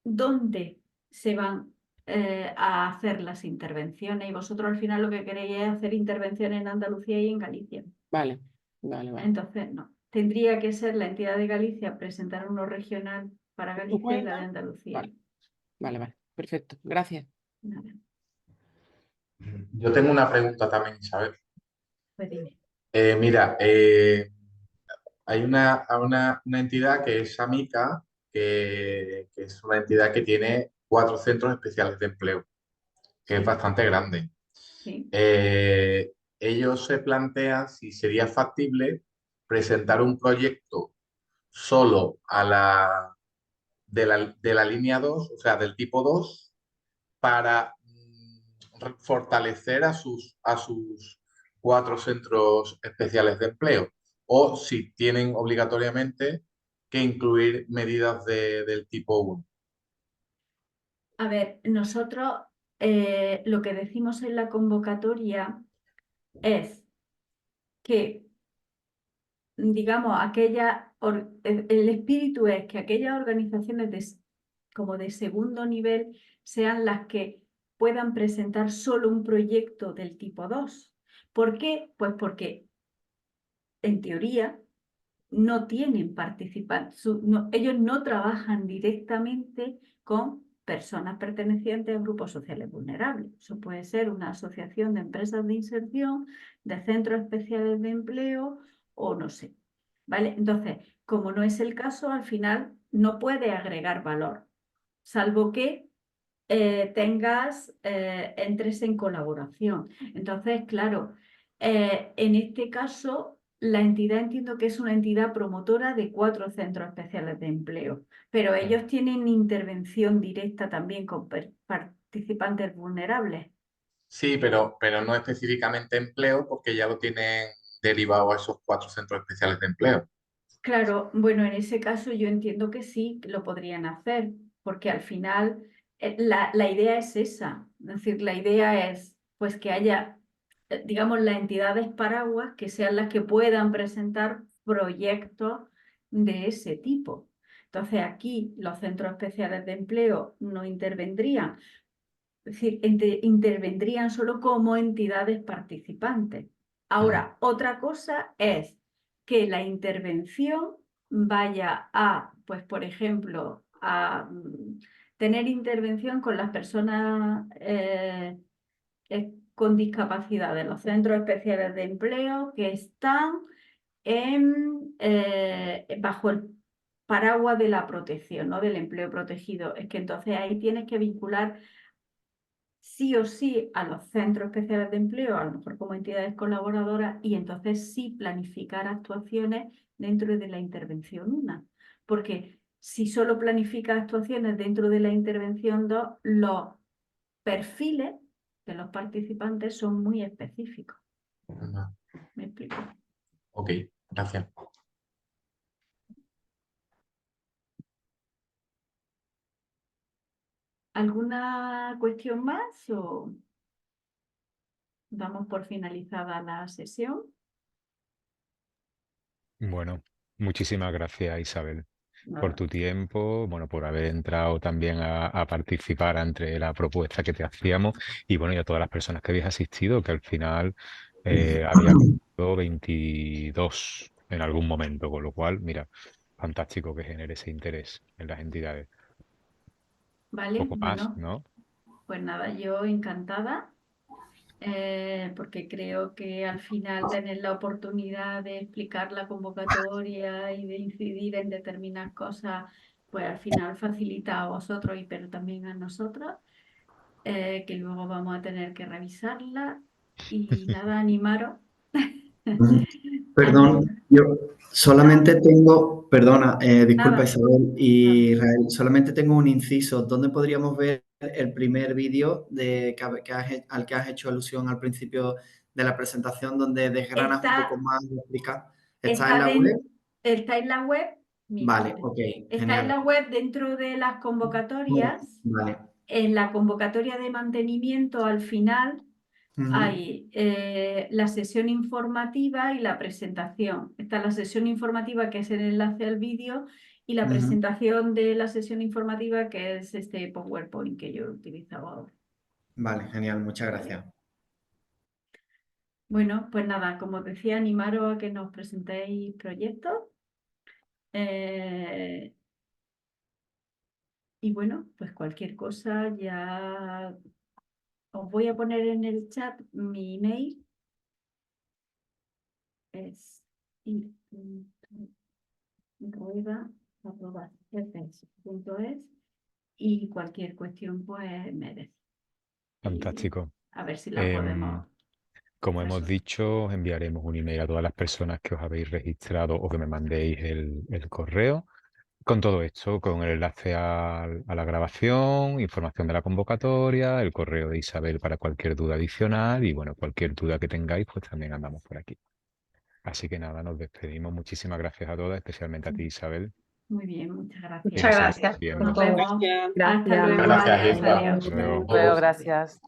dónde se van a hacer las intervenciones y vosotros al final lo que queréis es hacer intervenciones en Andalucía y en Galicia. Vale. Entonces, no. Tendría que ser la entidad de Galicia presentar uno regional para Galicia y la de Andalucía. Vale. Perfecto. Gracias. Nada. Yo tengo una pregunta también, Isabel. Pues dime. Mira, hay una entidad que es AMICA, que es una entidad que tiene 4 centros especiales de empleo, que es bastante grande. Sí. Ellos se plantean si sería factible presentar un proyecto solo de la línea 2, o sea, del tipo 2, para fortalecer a sus 4 centros especiales de empleo, o si tienen obligatoriamente que incluir medidas del tipo 1. A ver, nosotros lo que decimos en la convocatoria es que, digamos, el espíritu es que aquellas organizaciones como de segundo nivel sean las que puedan presentar solo un proyecto del tipo 2. ¿Por qué? Pues porque, en teoría, no tienen participantes, ellos no trabajan directamente con personas pertenecientes a grupos sociales vulnerables. Eso puede ser una asociación de empresas de inserción, de centros especiales de empleo o no sé. ¿Vale? Entonces, como no es el caso, al final no puede agregar valor, salvo que entres en colaboración. Entonces, claro, en este caso, la entidad entiendo que es una entidad promotora de 4 centros especiales de empleo, pero ellos tienen intervención directa también con participantes vulnerables. Sí, pero no específicamente empleo, porque ya lo tienen derivado a esos 4 centros especiales de empleo. Claro, bueno, en ese caso yo entiendo que sí que lo podrían hacer, porque al final la idea es esa. Es decir, la idea es pues que haya, digamos, las entidades paraguas que sean las que puedan presentar proyectos de ese tipo. Entonces aquí los centros especiales de empleo no intervendrían, es decir, intervendrían solo como entidades participantes. Ahora, otra cosa es que la intervención vaya a, pues por ejemplo, a tener intervención con las personas con discapacidad de los centros especiales de empleo que están bajo el paraguas de la protección, ¿no? Del empleo protegido. Es que entonces ahí tienes que vincular sí o sí a los centros especiales de empleo, a lo mejor como entidades colaboradoras, y entonces sí planificar actuaciones dentro de la intervención 1. Porque si solo planificas actuaciones dentro de la intervención 2, los perfiles de los participantes son muy específicos. ¿Me explico? Ok, gracias. ¿Alguna cuestión más o damos por finalizada la sesión? Bueno, muchísimas gracias, Isabel, por Nada. tu tiempo, bueno, por haber entrado también a participar entre la propuesta que te hacíamos y bueno, y a todas las personas que habéis asistido, que al final había como 22 en algún momento, con lo cual, mira, fantástico que genere ese interés en las entidades. Vale, Poco más, bueno, ¿no? pues nada, yo encantada, porque creo que al final tener la oportunidad de explicar la convocatoria y de incidir en determinadas cosas, pues al final facilita a vosotros y pero también a nosotros, que luego vamos a tener que revisarla y nada, animaros. Perdón, yo solamente tengo, perdona, disculpa Nada, Isabel y Israel, solamente tengo un inciso. ¿Dónde podríamos ver el primer vídeo al que has hecho alusión al principio de la presentación, donde desgranas un poco está, más y explicas? ¿Está en está, la web? está en la web, mira, Vale, ok, está en genial. la web dentro de las convocatorias. Vale. En la convocatoria de mantenimiento, al final, hay la sesión informativa y la presentación. Está la sesión informativa, que es el enlace al vídeo, y la presentación de la sesión informativa, que es este PowerPoint que yo he utilizado ahora. Vale, genial, muchas gracias. Bueno, pues nada, como decía, animaros a que nos presentéis proyectos. Y bueno, pues cualquier cosa ya os voy a poner en el chat mi email. Es rueda@cefes.es y cualquier cuestión pues me decís. Fantástico. A ver si la podemos Como hemos resolver. dicho, os enviaremos un email a todas las personas que os habéis registrado o que me mandéis el correo con todo esto, con el enlace a la grabación, información de la convocatoria, el correo de Isabel para cualquier duda adicional y bueno, cualquier duda que tengáis, pues también andamos por aquí. Así que nada, nos despedimos. Muchísimas gracias a todas, especialmente a ti, Isabel. Muy bien, muchas gracias. Y nos seguimos viendo. Nos vemos. Gracias. Hasta luego. Gracias, Adiós, Isma. adiós. Hasta luego. Luego, gracias.